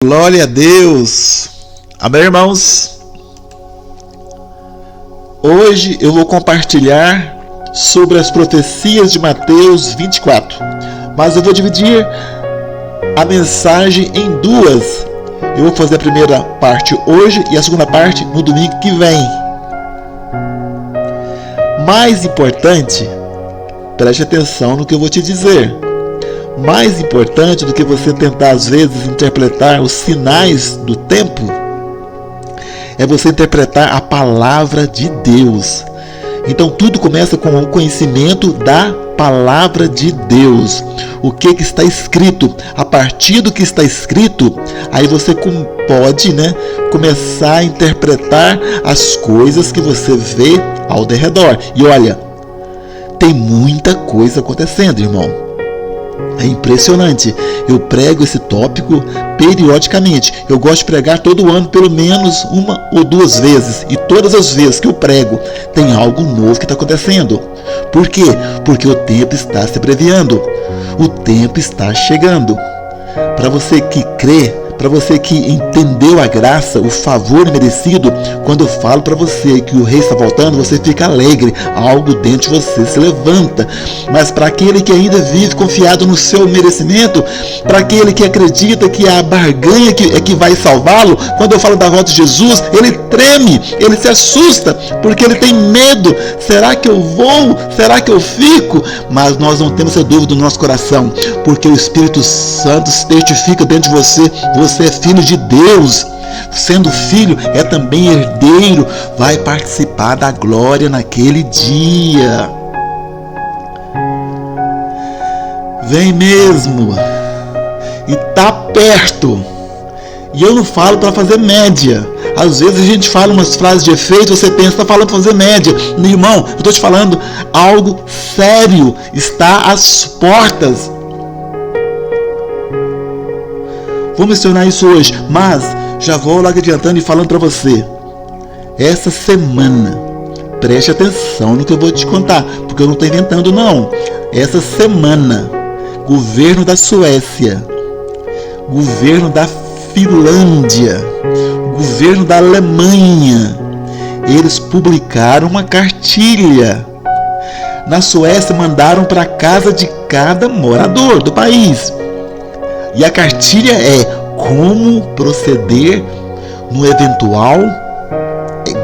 Glória a Deus. Amém, irmãos? Hoje eu vou compartilhar sobre as profecias de Mateus 24, mas eu vou dividir a mensagem em duas. Eu vou fazer a primeira parte hoje e a segunda parte no domingo que vem. Mais importante, preste atenção no que eu vou te dizer. Mais importante do que você tentar às vezes interpretar os sinais do tempo é você interpretar a palavra de Deus. Então tudo começa com o conhecimento da palavra de Deus. O que está escrito? A partir do que está escrito, aí você pode, começar a interpretar as coisas que você vê ao redor. E olha, tem muita coisa acontecendo, irmão. É impressionante. Eu prego esse tópico periodicamente. Eu gosto de pregar todo ano pelo menos uma ou duas vezes. E todas as vezes que eu prego, tem algo novo que está acontecendo. Por quê? Porque o tempo está se abreviando. O tempo está chegando. Para você que crê, para você que entendeu a graça, o favor merecido, quando eu falo para você que o rei está voltando, você fica alegre, algo dentro de você se levanta. Mas para aquele que ainda vive confiado no seu merecimento, para aquele que acredita que a barganha é que vai salvá-lo, quando eu falo da volta de Jesus, ele treme, ele se assusta, porque ele tem medo. Será que eu vou? Será que eu fico? Mas nós não temos essa dúvida no nosso coração, porque o Espírito Santo se testifica dentro de você. Você é filho de Deus. Sendo filho, é também herdeiro. Vai participar da glória naquele dia. Vem mesmo. E tá perto. E eu não falo para fazer média. Às vezes a gente fala umas frases de efeito, você pensa, está falando para fazer média. Irmão, eu estou te falando algo sério. Está às portas. Vou mencionar isso hoje, mas já vou logo adiantando e falando para você. Essa semana, preste atenção no que eu vou te contar, porque eu não estou inventando não. Essa semana, governo da Suécia, governo da Finlândia, governo da Alemanha, eles publicaram uma cartilha. Na Suécia mandaram para a casa de cada morador do país. E a cartilha é como proceder no eventual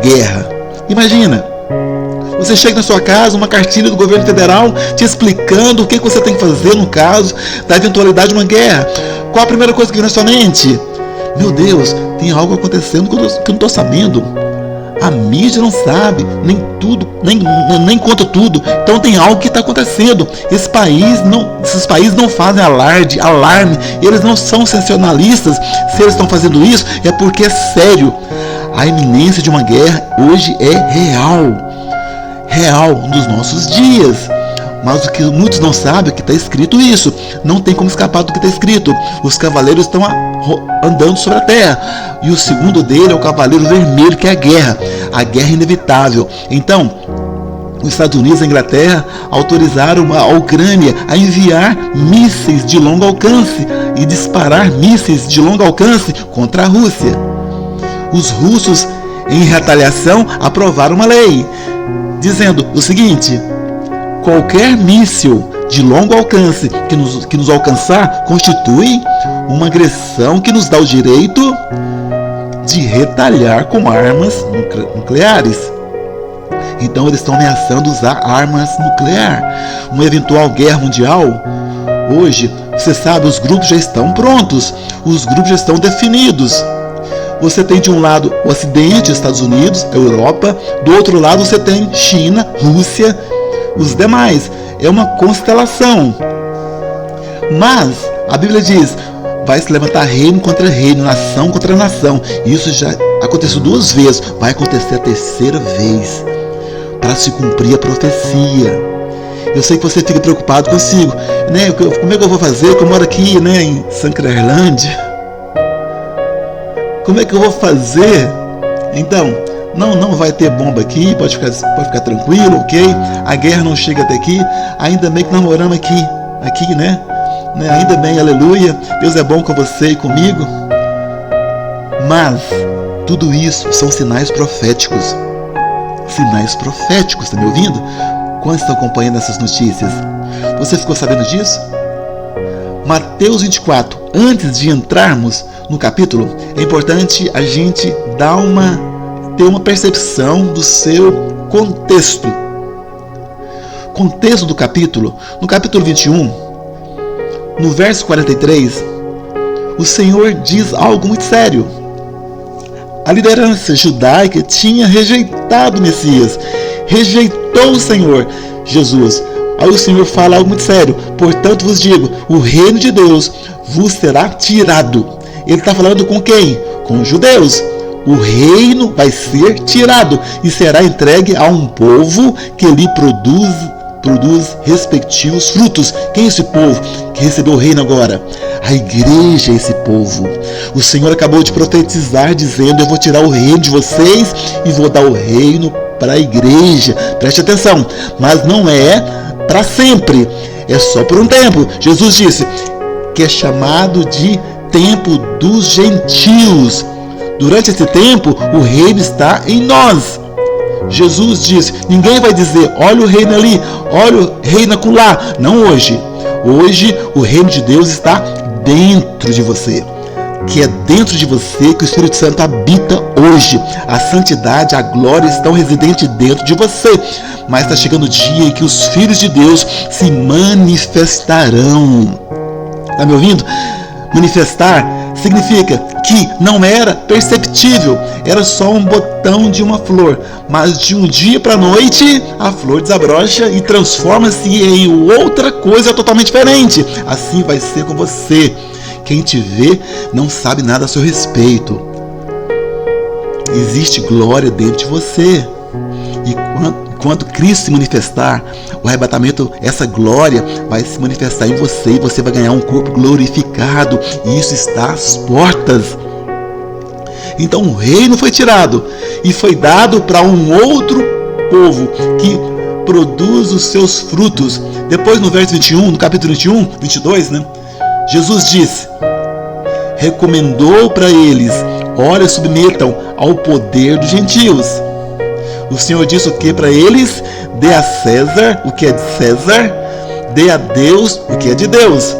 guerra. Imagina, você chega na sua casa, uma cartilha do governo federal te explicando o que você tem que fazer no caso da eventualidade de uma guerra. Qual a primeira coisa que vem na sua mente? Meu Deus, tem algo acontecendo que eu não estou sabendo. A mídia não sabe, nem conta tudo. Então tem algo que está acontecendo. Esses países não fazem alarme. Eles não são sensacionalistas. Se eles estão fazendo isso, é porque é sério. A iminência de uma guerra hoje é real nos nossos dias. Mas o que muitos não sabem é que está escrito isso. Não tem como escapar do que está escrito. Os cavaleiros estão andando sobre a terra. E o segundo dele é o cavaleiro vermelho, que é a guerra. A guerra inevitável. Então, os Estados Unidos e a Inglaterra autorizaram a Ucrânia a enviar mísseis de longo alcance e disparar mísseis de longo alcance contra a Rússia. Os russos, em retaliação, aprovaram uma lei dizendo o seguinte: qualquer míssil de longo alcance que nos alcançar constitui uma agressão que nos dá o direito de retaliar com armas nucleares. Então eles estão ameaçando usar armas nucleares. Uma eventual guerra mundial, hoje, você sabe, os grupos já estão prontos, os grupos já estão definidos. Você tem de um lado o Ocidente, Estados Unidos, Europa, do outro lado você tem China, Rússia, os demais. É uma constelação. Mas a Bíblia diz: vai se levantar reino contra reino, nação contra nação. Isso já aconteceu 2 vezes. Vai acontecer a 3ª vez, para se cumprir a profecia. Eu sei que você fica preocupado consigo, como é que eu vou fazer? Eu moro aqui, em Sancrelândia. Como é que eu vou fazer? Então, não vai ter bomba aqui, pode ficar tranquilo, ok? A guerra não chega até aqui. Ainda bem que nós moramos aqui, Ainda bem, aleluia. Deus é bom com você e comigo. Mas tudo isso são sinais proféticos. Sinais proféticos, está me ouvindo? Quando estão acompanhando essas notícias? Você ficou sabendo disso? Mateus 24. Antes de entrarmos no capítulo, é importante a gente ter uma percepção do seu contexto. Contexto do capítulo. No capítulo 21, no verso 43, o Senhor diz algo muito sério. A liderança judaica tinha rejeitado o Messias, rejeitou o Senhor Jesus. Aí o Senhor fala algo muito sério. Portanto vos digo, o reino de Deus vos será tirado. Ele está falando com quem? Com os judeus. O reino vai ser tirado e será entregue a um povo que lhe produz respectivos frutos. Quem é esse povo que recebeu o reino agora? A igreja é esse povo. O Senhor acabou de profetizar dizendo: eu vou tirar o reino de vocês e vou dar o reino para a igreja. Preste atenção, mas não é para sempre, é só por um tempo. Jesus disse que é chamado de tempo dos gentios. Durante esse tempo, o reino está em nós. Jesus disse: ninguém vai dizer, olha o reino ali, olha o reino acolá. Não hoje. Hoje o reino de Deus está dentro de você. Que é dentro de você que o Espírito Santo habita hoje. A santidade, a glória estão residentes dentro de você. Mas está chegando o dia em que os filhos de Deus se manifestarão. Está me ouvindo? Manifestar significa que não era perceptível, era só um botão de uma flor, mas de um dia para a noite a flor desabrocha e transforma-se em outra coisa totalmente diferente. Assim vai ser com você. Quem te vê não sabe nada a seu respeito. Existe glória dentro de você. E quando Cristo se manifestar, o arrebatamento, essa glória vai se manifestar em você e você vai ganhar um corpo glorificado. E isso está às portas. Então o reino foi tirado e foi dado para um outro povo que produz os seus frutos. Depois no verso 21, no capítulo 21, 22, Jesus disse, recomendou para eles: olha, submetam ao poder dos gentios. O Senhor disse o que para eles? Dê a César o que é de César, dê a Deus o que é de Deus.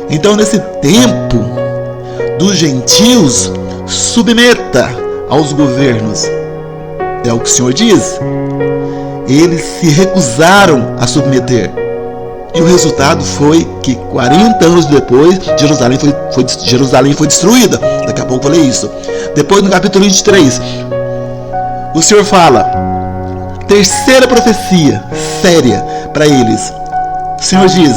Então nesse tempo dos gentios, submeta aos governos. É o que o Senhor diz. Eles se recusaram a submeter. E o resultado foi que 40 anos depois, Jerusalém foi destruída. Daqui a pouco eu falei isso. Depois no capítulo 23, o Senhor fala, terceira profecia séria para eles. O Senhor diz: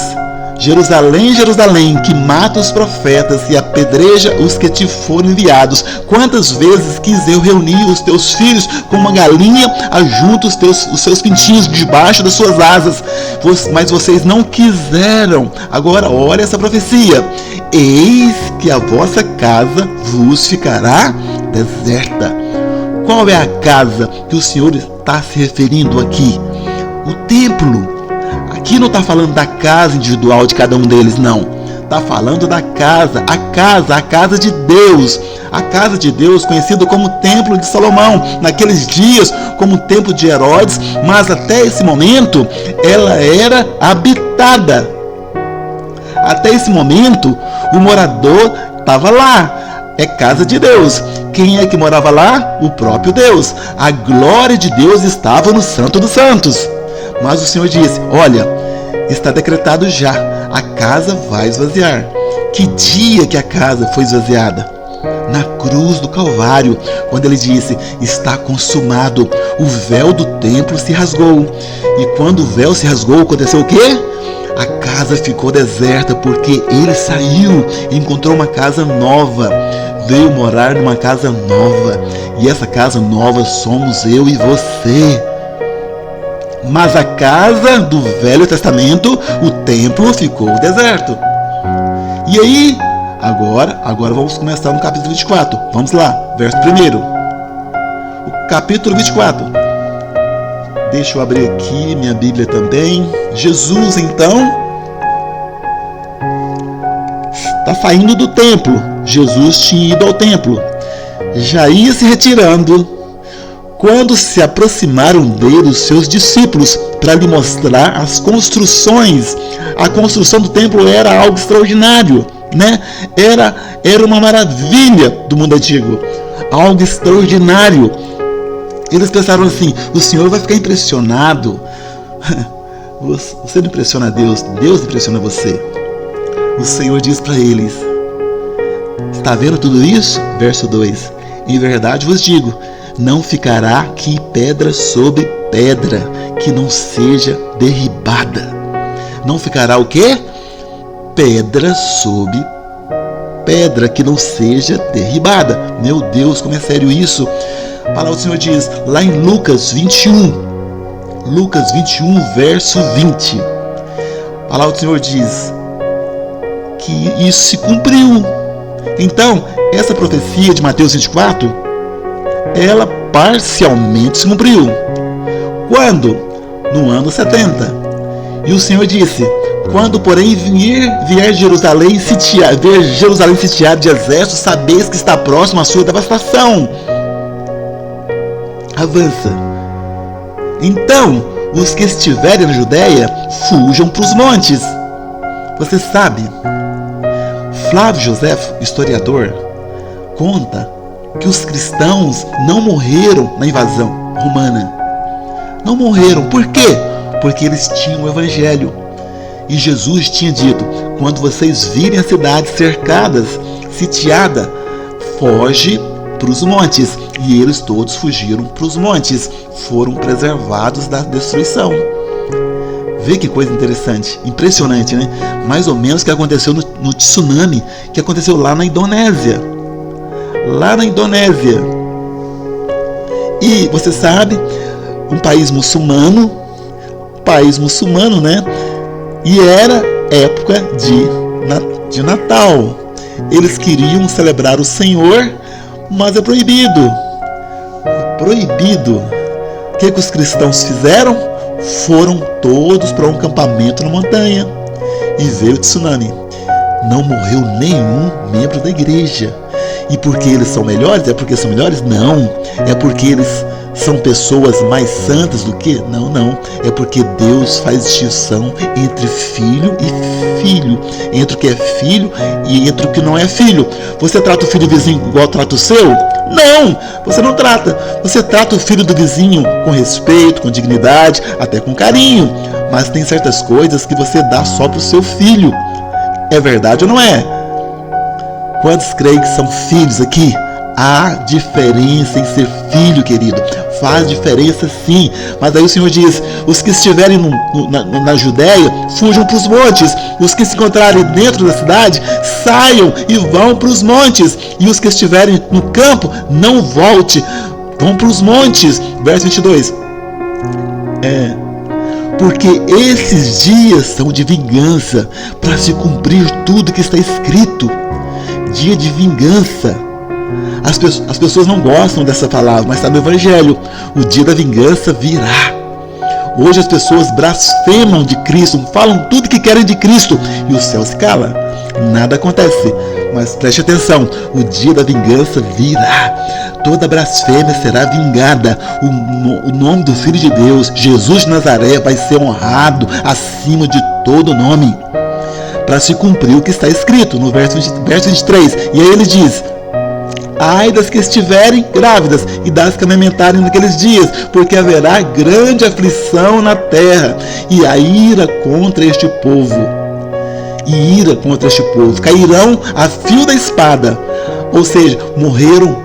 Jerusalém, Jerusalém, que mata os profetas e apedreja os que te foram enviados. Quantas vezes quis eu reunir os teus filhos como uma galinha ajunta os seus pintinhos debaixo das suas asas, mas vocês não quiseram. Agora olha essa profecia: eis que a vossa casa vos ficará deserta. Qual é a casa que o Senhor está se referindo aqui? O templo. Aqui não está falando da casa individual de cada um deles, não. Está falando da casa, a casa de Deus. A casa de Deus, conhecida como o Templo de Salomão. Naqueles dias, como o Templo de Herodes, mas até esse momento, ela era habitada. Até esse momento, o morador estava lá. É casa de Deus. Quem é que morava lá? O próprio Deus. A glória de Deus estava no Santo dos Santos. Mas o Senhor disse: olha, está decretado já, a casa vai esvaziar. Que dia que a casa foi esvaziada? Na cruz do Calvário, quando ele disse: está consumado. O véu do templo se rasgou. E quando o véu se rasgou, aconteceu o quê? A casa ficou deserta, porque ele saiu e encontrou uma casa nova. Veio morar numa casa nova. E essa casa nova somos eu e você. Mas a casa do Velho Testamento, o templo, ficou deserto. E aí, agora vamos começar no capítulo 24. Vamos lá, verso 1. O capítulo 24. Deixa eu abrir aqui minha Bíblia também. Jesus, então, está saindo do templo. Jesus tinha ido ao templo. já ia se retirando, quando se aproximaram dele os seus discípulos para lhe mostrar as construções. A construção do templo era algo extraordinário, né? Era uma maravilha do mundo antigo, algo extraordinário. Eles pensaram assim: o Senhor vai ficar impressionado. Você não impressiona Deus, Deus impressiona você. O Senhor diz para eles: está vendo tudo isso? Verso 2: em verdade vos digo, não ficará aqui pedra sobre pedra que não seja derribada. Não ficará o quê? Pedra sobre pedra que não seja derribada. Meu Deus, como é sério isso. A palavra do Senhor diz lá em Lucas 21, verso 20. A palavra do Senhor diz que isso se cumpriu. Então, essa profecia de Mateus 24, ela parcialmente se cumpriu. Quando? No ano 70. E o Senhor disse: quando, porém, vier Jerusalém sitiada de exércitos, sabeis que está próximo a sua devastação. Avança. Então, os que estiverem na Judéia, fujam para os montes. Você sabe, Flávio Joséfo, historiador, conta que os cristãos não morreram na invasão romana. Não morreram. Por quê? Porque eles tinham o Evangelho. E Jesus tinha dito: quando vocês virem a cidade cercada, sitiada, foge para os montes. E eles todos fugiram para os montes. Foram preservados da destruição. Vê que coisa interessante, impressionante, né? Mais ou menos o que aconteceu no tsunami, que aconteceu lá na Indonésia. E você sabe, um país muçulmano, né? E era época de Natal. Eles queriam celebrar o Senhor, mas é proibido. O que os cristãos fizeram? Foram todos para um acampamento na montanha. E veio o tsunami. Não morreu nenhum membro da igreja. E porque eles são melhores? É porque são melhores? Não. É porque eles são pessoas mais santas do que? Não. É porque Deus faz distinção entre filho e filho. Entre o que é filho e entre o que não é filho. Você trata o filho do vizinho igual trata o seu? Não, você não trata. Você trata o filho do vizinho com respeito, com dignidade, até com carinho. Mas tem certas coisas que você dá só para o seu filho. É verdade ou não é? Quantos creem que são filhos aqui? Há diferença em ser filho, querido. Faz diferença sim. Mas aí o Senhor diz: os que estiverem na Judéia, fujam para os montes. Os que se encontrarem dentro da cidade, saiam e vão para os montes. E os que estiverem no campo, não volte, vão para os montes. Verso 22. Porque esses dias são de vingança, para se cumprir tudo que está escrito. Dia de vingança. As pessoas não gostam dessa palavra, mas está no Evangelho. O dia da vingança virá. Hoje as pessoas blasfemam de Cristo, falam tudo que querem de Cristo, e o céu se cala. Nada acontece. Mas preste atenção, o dia da vingança virá. Toda blasfêmia será vingada. O nome do Filho de Deus, Jesus de Nazaré, vai ser honrado acima de todo nome, para se cumprir o que está escrito no verso 23. E aí ele diz: ai das que estiverem grávidas e das que amamentarem naqueles dias, porque haverá grande aflição na terra, e a ira contra este povo. Cairão a fio da espada. Ou seja, morreram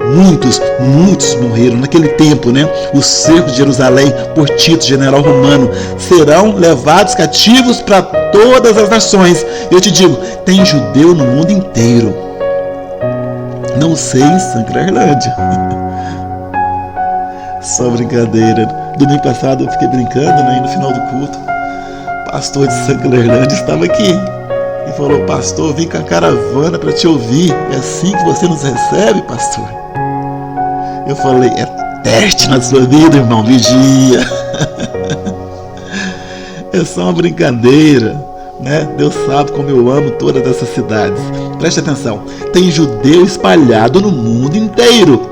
muitos morreram naquele tempo, né? O cerco de Jerusalém por Tito, general romano, serão levados cativos para todas as nações. Eu te digo, tem judeu no mundo inteiro. Não sei em Sanclerlândia. Só brincadeira. Domingo passado eu fiquei brincando, né? E no final do culto, o pastor de Sanclerlândia estava aqui e falou: pastor, vim com a caravana para te ouvir. É assim que você nos recebe, pastor? Eu falei: é teste na sua vida, irmão, vigia. É só uma brincadeira, né? Deus sabe como eu amo todas essas cidades. Preste atenção, tem judeu espalhado no mundo inteiro.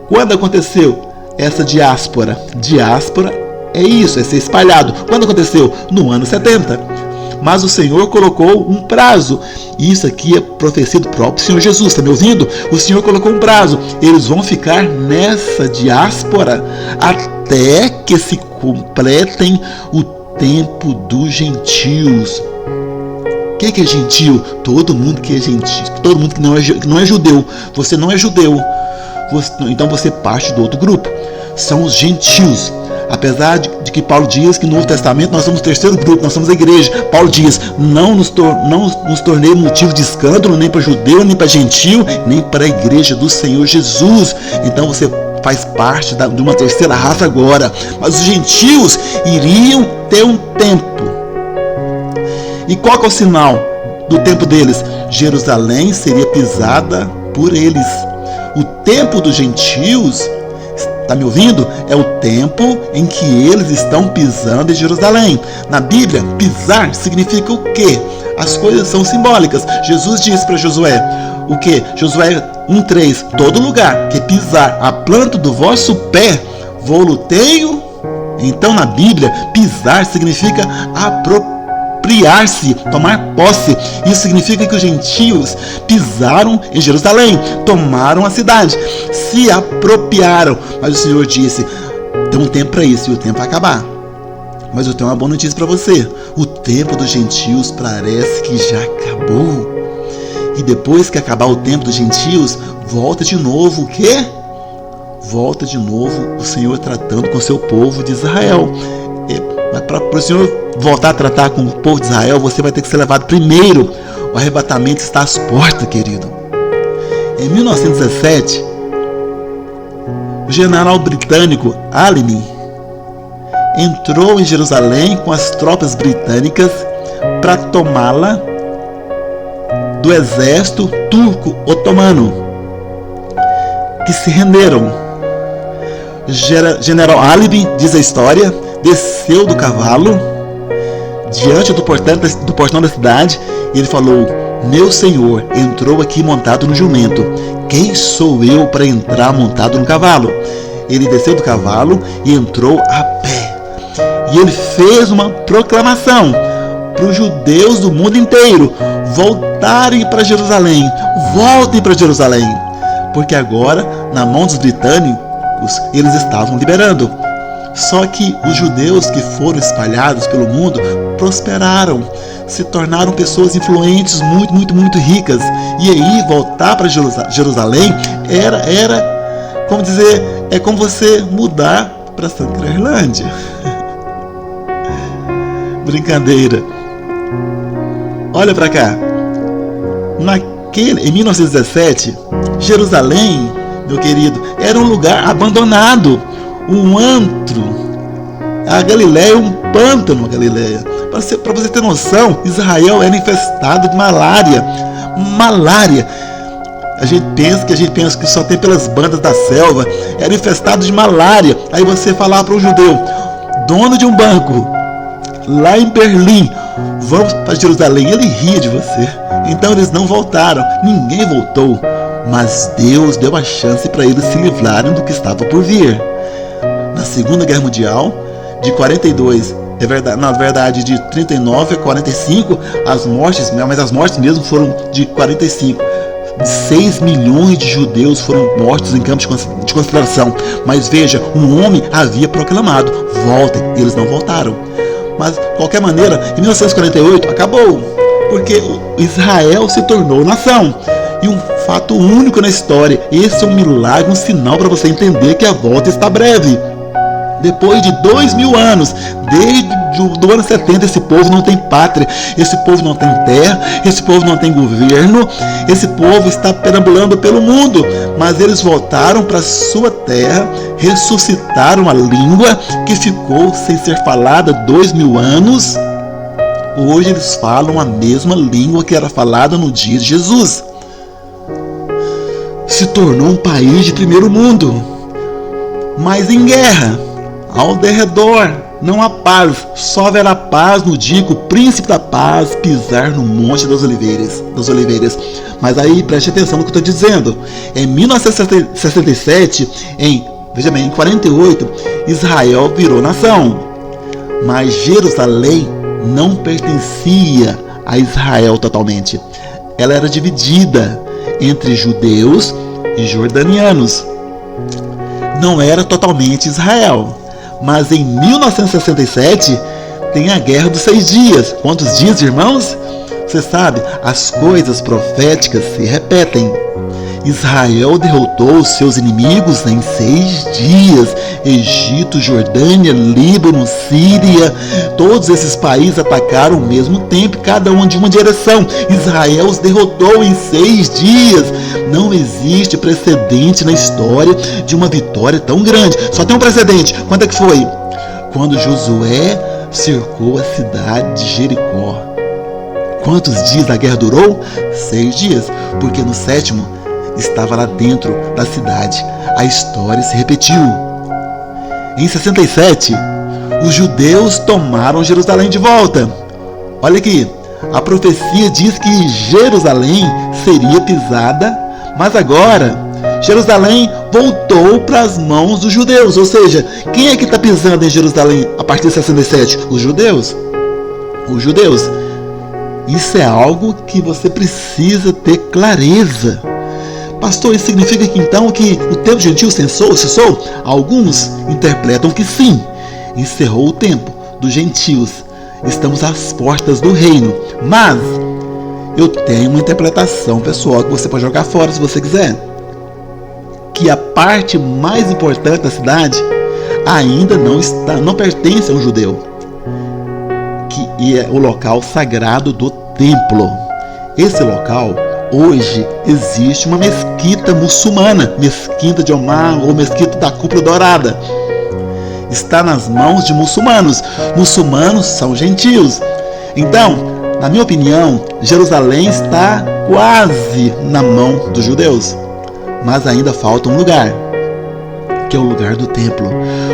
Quando aconteceu essa diáspora? Diáspora é isso, é ser espalhado. Quando aconteceu? No ano 70. Mas o Senhor colocou um prazo. E isso aqui é profecia do próprio Senhor Jesus. Está me ouvindo? O Senhor colocou um prazo. Eles vão ficar nessa diáspora até que se completem o tempo dos gentios. O que é gentio? Todo mundo que é gentio. Todo mundo que não é judeu. Você não é judeu. Então você parte do outro grupo. São os gentios. Apesar de que Paulo diz que no Novo Testamento nós somos o terceiro grupo, nós somos a igreja. Paulo diz, não nos tornei motivo de escândalo, nem para judeu, nem para gentio, nem para a igreja do Senhor Jesus. Então você faz parte de uma terceira raça agora. Mas os gentios iriam ter um tempo. E qual que é o sinal do tempo deles? Jerusalém seria pisada por eles. O tempo dos gentios, está me ouvindo? É o tempo em que eles estão pisando em Jerusalém. Na Bíblia, pisar significa o quê? As coisas são simbólicas. Jesus disse para Josué, o quê? Josué 1:3, todo lugar que pisar a planta do vosso pé, vou-lo tenho. Então na Bíblia, pisar significa apropriar-se, tomar posse. Isso significa que os gentios pisaram em Jerusalém, tomaram a cidade, se apropriaram. Mas o Senhor disse, tem um tempo para isso e o tempo vai acabar. Mas eu tenho uma boa notícia para você. O tempo dos gentios parece que já acabou. E depois que acabar o tempo dos gentios, volta de novo o quê? Volta de novo o Senhor tratando com o seu povo de Israel. Mas para o Senhor voltar a tratar com o povo de Israel, você vai ter que ser levado primeiro. O arrebatamento está às portas, querido. Em 1917, o general britânico Allenby entrou em Jerusalém com as tropas britânicas para tomá-la do exército turco-otomano, que se renderam. General Allenby, diz a história, desceu do cavalo diante do portão da cidade e ele falou, meu senhor entrou aqui montado no jumento, quem sou eu para entrar montado no cavalo? Ele desceu do cavalo e entrou a pé, e ele fez uma proclamação para os judeus do mundo inteiro voltarem para Jerusalém. Voltem para Jerusalém, porque agora na mão dos britânicos eles estavam liberando. Só que os judeus que foram espalhados pelo mundo prosperaram, se tornaram pessoas influentes, muito ricas. E aí voltar para Jerusalém era, como dizer, é como você mudar para Santa Crerlândia. Brincadeira. Olha para cá. Em 1917, Jerusalém, meu querido, era um lugar abandonado, um antro. A Galileia é um pântano, a Galileia. Para você ter noção, Israel era infestado de malária. Malária. A gente pensa que só tem pelas bandas da selva. Era infestado de malária. Aí você falar para um judeu, dono de um banco, lá em Berlim, vamos para Jerusalém, ele ria de você. Então eles não voltaram, ninguém voltou. Mas Deus deu a chance para eles se livrarem do que estava por vir. Na Segunda Guerra Mundial, de 42, na verdade de 39 a 45, as mortes mesmo foram de 45. 6 milhões de judeus foram mortos em campos de concentração. Mas veja, um homem havia proclamado, voltem, eles não voltaram. Mas, de qualquer maneira, em 1948 acabou, porque Israel se tornou nação. E um fato único na história, esse é um milagre, um sinal para você entender que a volta está breve. Depois de 2000 anos, desde o ano 70, esse povo não tem pátria, esse povo não tem terra, esse povo não tem governo, esse povo está perambulando pelo mundo, mas eles voltaram para sua terra, ressuscitaram a língua que ficou sem ser falada 2000 anos. Hoje eles falam a mesma língua que era falada no dia de Jesus. Se tornou um país de primeiro mundo, mas em guerra, ao derredor não há paz, só haverá paz no dia que o príncipe da paz pisar no Monte das Oliveiras. Mas aí preste atenção no que eu estou dizendo. Em 1967, veja bem, em 48, Israel virou nação. Mas Jerusalém não pertencia a Israel totalmente. Ela era dividida entre judeus e jordanianos. Não era totalmente Israel. Mas em 1967 tem a Guerra dos 6 Dias. Quantos dias, irmãos? Você sabe, as coisas proféticas se repetem. Israel derrotou os seus inimigos em 6 dias. Egito, Jordânia, Líbano, Síria, todos esses países atacaram ao mesmo tempo, cada um de uma direção. Israel os derrotou em 6 dias. Não existe precedente na história de uma vitória tão grande. Só tem um precedente. Quando é que foi? Quando Josué cercou a cidade de Jericó. Quantos dias a guerra durou? 6 dias, porque no 7º estava lá dentro da cidade. A história se repetiu. Em 67, os judeus tomaram Jerusalém de volta. Olha aqui, a profecia diz que Jerusalém seria pisada, mas agora Jerusalém voltou para as mãos dos judeus. Ou seja, quem é que está pisando em Jerusalém a partir de 67? Os judeus. Os judeus. Isso é algo que você precisa ter clareza. Pastor, isso significa que então que o tempo gentil cessou? Alguns interpretam que sim, encerrou o tempo dos gentios. Estamos às portas do reino. Mas eu tenho uma interpretação pessoal que você pode jogar fora se você quiser. Que a parte mais importante da cidade ainda não pertence a um judeu. Que é o local sagrado do templo. Esse local, hoje, existe uma mesquita muçulmana, mesquita de Omar ou mesquita da Cúpula Dourada. Está nas mãos de muçulmanos. Muçulmanos são gentios. Então, na minha opinião, Jerusalém está quase na mão dos judeus. Mas ainda falta um lugar, que é o lugar do templo.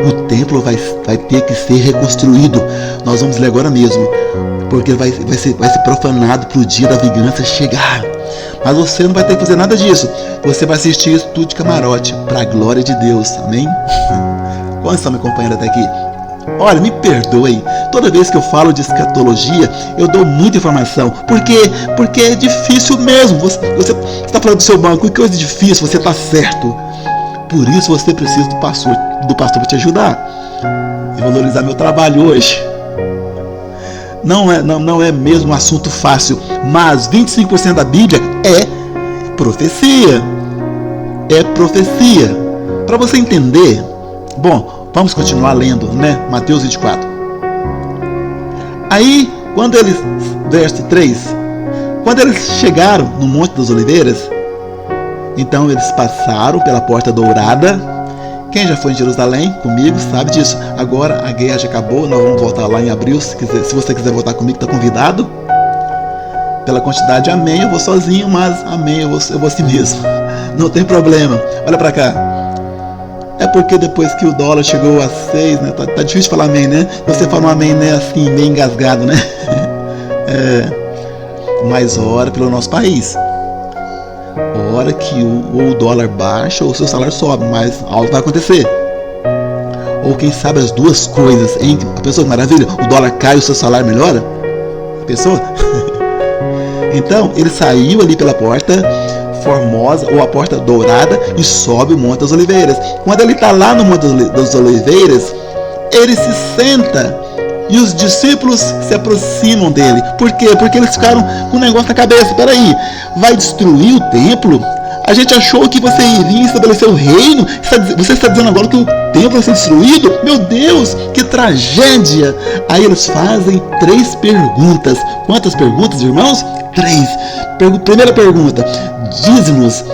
O templo vai ter que ser reconstruído. Nós vamos ler agora mesmo, porque vai ser profanado para o dia da vingança chegar. Mas você não vai ter que fazer nada disso. Você vai assistir isso tudo de camarote, para a glória de Deus. Amém? Quantos estão me acompanhando até aqui? Olha, me perdoem. Toda vez que eu falo de escatologia, eu dou muita informação. Por quê? Porque é difícil mesmo. Você está falando do seu banco, que coisa difícil, você está certo. Por isso você precisa do pastor para te ajudar e valorizar meu trabalho hoje. Não é mesmo um assunto fácil, mas 25% da Bíblia é profecia. É profecia. Para você entender, bom, vamos continuar lendo, né? Mateus 24. Aí, verso 3, quando eles chegaram no Monte das Oliveiras, então eles passaram pela Porta Dourada. Quem já foi em Jerusalém comigo sabe disso. Agora a guerra já acabou, nós vamos voltar lá em abril. Se você quiser voltar comigo, está convidado. Pela quantidade, amém, eu vou sozinho, mas amém, eu vou assim mesmo. Não tem problema. Olha para cá. É porque depois que o dólar chegou a 6, né? Tá difícil falar amém, né? Você fala um amém, né? Assim, meio engasgado, né? Mas ora pelo nosso país. Hora que o dólar baixa ou o seu salário sobe, mas algo vai acontecer. Ou quem sabe as duas coisas, hein? A pessoa, maravilha, o dólar cai e o seu salário melhora? A pessoa? Então, ele saiu ali pela porta Formosa ou a Porta Dourada e sobe o Monte das Oliveiras. Quando ele está lá no Monte das Oliveiras, ele se senta e os discípulos se aproximam dele. Por quê? Porque eles ficaram com um negócio na cabeça. Peraí, vai destruir o templo? A gente achou que você iria estabelecer o reino. Você está dizendo agora que o templo vai ser destruído? Meu Deus, que tragédia! Aí eles fazem 3 perguntas. Quantas perguntas, irmãos? 3. Primeira pergunta: diz-nos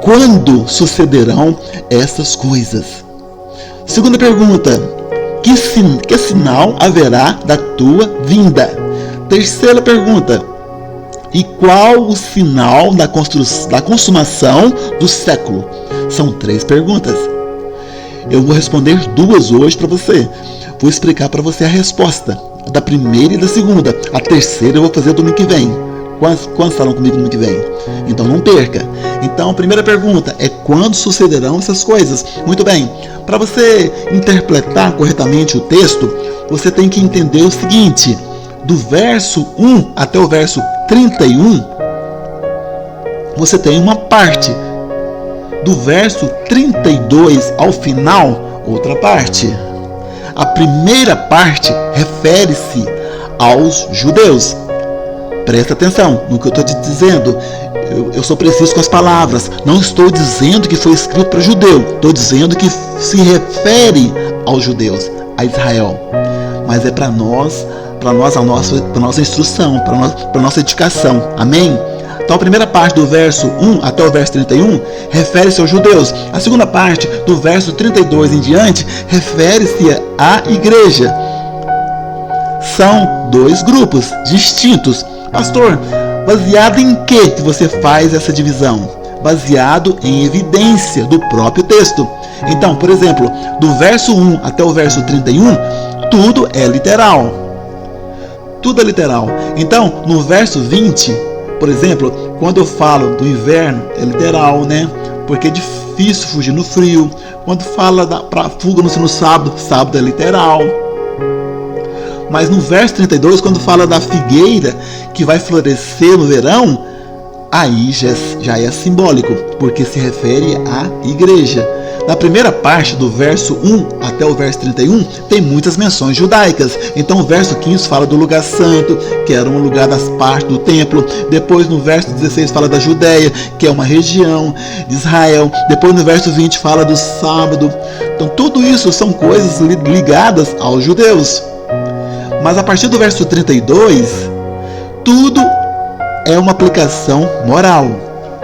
quando sucederão essas coisas. Segunda pergunta: que sinal haverá da tua vinda? Terceira pergunta: e qual o sinal da consumação do século? São 3 perguntas. Eu vou responder 2 hoje para você. vou explicar para você a resposta da primeira e da segunda. A terceira eu vou fazer domingo que vem. Quantos falam comigo domingo que vem? Então não perca. Então a primeira pergunta é: quando sucederão essas coisas? Muito bem, para você interpretar corretamente o texto, você tem que entender o seguinte: do verso 1 até o verso 31, você tem uma parte. Do verso 32 ao final, outra parte. A primeira parte refere-se aos judeus. Presta atenção no que eu estou te dizendo. Eu sou preciso com as palavras. Não estou dizendo que foi escrito para judeu. Estou dizendo que se refere aos judeus, a Israel. Mas é para nós, a nossa instrução, para nossa edificação. Amém? Então a primeira parte do verso 1 até o verso 31 refere-se aos judeus. A segunda parte, do verso 32 em diante, refere-se à igreja. São dois grupos distintos. Pastor, baseado em que você faz essa divisão? Baseado em evidência do próprio texto. Então, por exemplo, do verso 1 até o verso 31, tudo é literal. Tudo é literal. Então, no verso 20, por exemplo, quando eu falo do inverno, é literal, né? Porque é difícil fugir no frio. Quando fala para fuga no sábado, sábado é literal. Mas no verso 32, quando fala da figueira que vai florescer no verão, aí já é simbólico, porque se refere à igreja. Na primeira parte, do verso 1 até o verso 31, tem muitas menções judaicas. Então o verso 15 fala do lugar santo, que era um lugar das partes do templo. Depois no verso 16 fala da Judéia, que é uma região de Israel. Depois no verso 20 fala do sábado. Então tudo isso são coisas ligadas aos judeus. Mas a partir do verso 32, tudo é uma aplicação moral.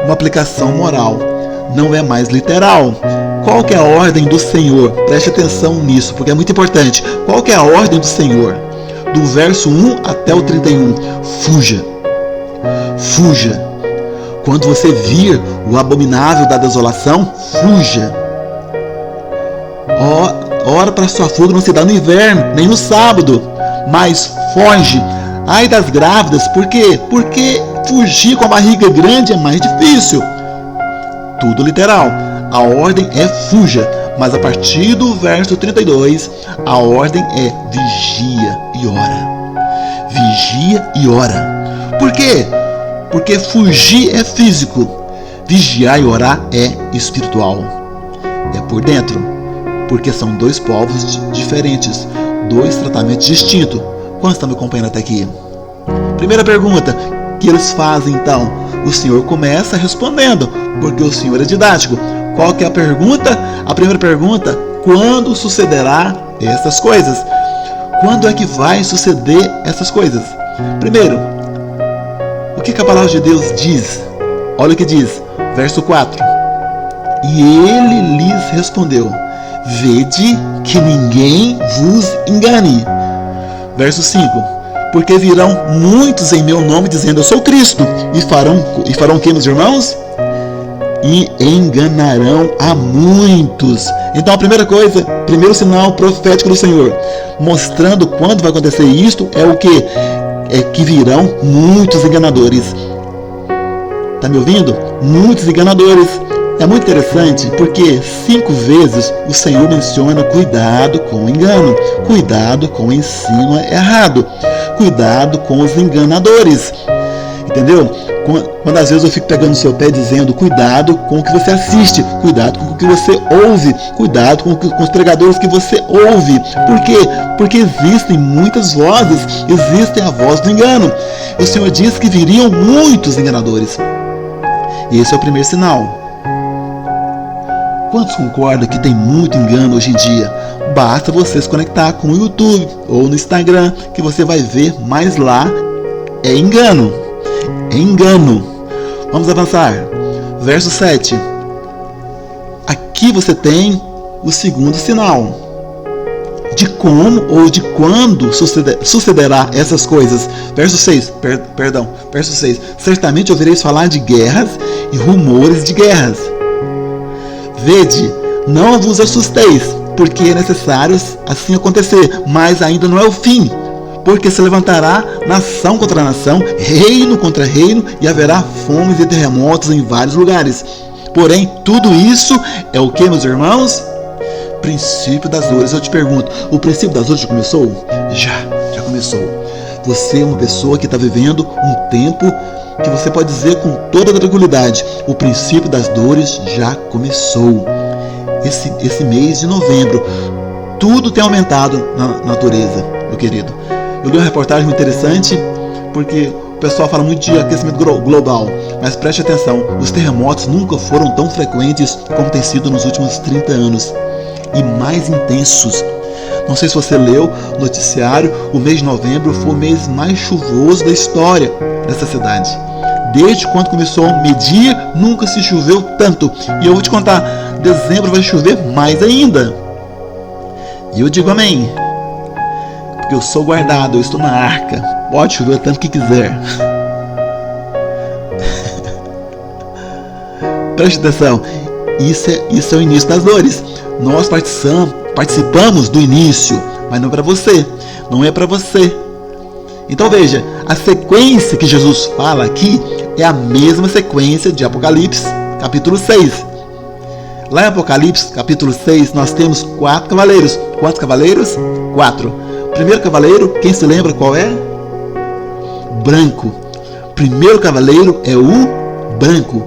Uma aplicação moral. Não é mais literal. Qual que é a ordem do Senhor? Preste atenção nisso, porque é muito importante. Qual que é a ordem do Senhor? Do verso 1 até o 31. Fuja. Fuja. Quando você vir o abominável da desolação, fuja. Ora para sua fuga não se dá no inverno, nem no sábado, mas foge. Ai das grávidas, por quê? Porque fugir com a barriga grande é mais difícil. Tudo literal. A ordem é fuja, mas a partir do verso 32, a ordem é vigia e ora. Vigia e ora. Por quê? Porque fugir é físico, vigiar e orar é espiritual. É por dentro, porque são dois povos diferentes, dois tratamentos distintos. Quantos estão me acompanhando até aqui? Primeira pergunta que eles fazem então. O Senhor começa respondendo, porque o Senhor é didático. Qual que é a pergunta? A primeira pergunta: quando sucederá essas coisas? Quando é que vai suceder essas coisas? Primeiro, o que a palavra de Deus diz? Olha o que diz, verso 4. E ele lhes respondeu: vede que ninguém vos engane. Verso 5. Porque virão muitos em meu nome dizendo: eu sou Cristo. E farão o que, meus irmãos? E enganarão a muitos. Então a primeira coisa, primeiro sinal profético do Senhor, mostrando quando vai acontecer isto, é o que? É que virão muitos enganadores. Tá me ouvindo? Muitos enganadores. É muito interessante porque 5 vezes o Senhor menciona cuidado com o engano, cuidado com o ensino errado, cuidado com os enganadores. Entendeu? Quando às vezes eu fico pegando no seu pé dizendo cuidado com o que você assiste, cuidado com o que você ouve, cuidado com os pregadores que você ouve. Por quê? Porque existem muitas vozes, existe a voz do engano. O Senhor diz que viriam muitos enganadores. E esse é o primeiro sinal. Quantos concordam que tem muito engano hoje em dia? Basta você se conectar com o YouTube ou no Instagram, que você vai ver, mas lá é engano. É engano. Vamos avançar. Verso 7. Aqui você tem o segundo sinal. De como ou de quando sucederá essas coisas. Verso 6. Verso 6. Certamente ouvireis falar de guerras e rumores de guerras. Vede, não vos assusteis, porque é necessário assim acontecer, mas ainda não é o fim, porque se levantará nação contra nação, reino contra reino, e haverá fomes e terremotos em vários lugares. Porém, tudo isso é o que, meus irmãos? Princípio das dores. Eu te pergunto, o princípio das dores já começou? Já começou. Você é uma pessoa que está vivendo um tempo que você pode dizer com toda tranquilidade, o princípio das dores já começou. Esse mês de novembro, tudo tem aumentado na natureza, meu querido. Eu li uma reportagem muito interessante, porque o pessoal fala muito de aquecimento global, mas preste atenção, os terremotos nunca foram tão frequentes como tem sido nos últimos 30 anos, e mais intensos. Não sei se você leu o noticiário, o mês de novembro foi o mês mais chuvoso da história dessa cidade. Desde quando começou a medir, nunca se choveu tanto. E eu vou te contar, dezembro vai chover mais ainda. E eu digo amém, porque eu sou guardado, eu estou na arca. Pode chover o tanto que quiser. Preste atenção, isso é o início das dores. Nós participamos do início, mas não é para você, não é para você. Então veja, a sequência que Jesus fala aqui é a mesma sequência de Apocalipse, capítulo 6. Lá em Apocalipse, capítulo 6, nós temos 4 cavaleiros. Quantos cavaleiros? 4. O primeiro cavaleiro, quem se lembra qual é? Branco. O primeiro cavaleiro é o branco.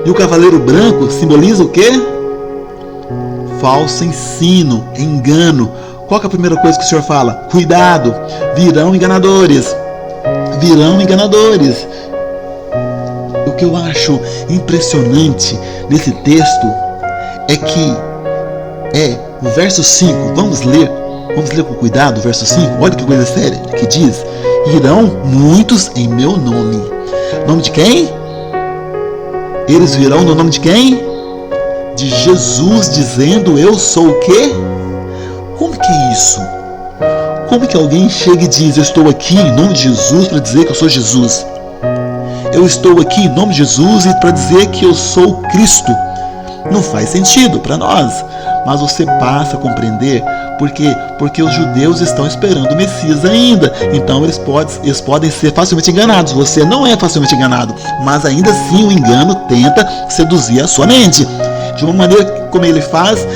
E o cavaleiro branco simboliza o quê? Falso ensino, engano. Qual que é a primeira coisa que o Senhor fala? Cuidado, virão enganadores. Virão enganadores. O que eu acho impressionante nesse texto é que o verso 5, vamos ler com cuidado o verso 5, olha que coisa séria, que diz: irão muitos em meu nome. Nome de quem? Eles virão no nome de quem? De Jesus, dizendo eu sou o quê? Como que é isso? Como que alguém chega e diz eu estou aqui em nome de Jesus para dizer que eu sou Jesus? Eu estou aqui em nome de Jesus e para dizer que eu sou Cristo. Não faz sentido para nós, mas você passa a compreender porque os judeus estão esperando o Messias ainda, então eles podem ser facilmente enganados. Você não é facilmente enganado, mas ainda assim o engano tenta seduzir a sua mente. De uma maneira como ele faz,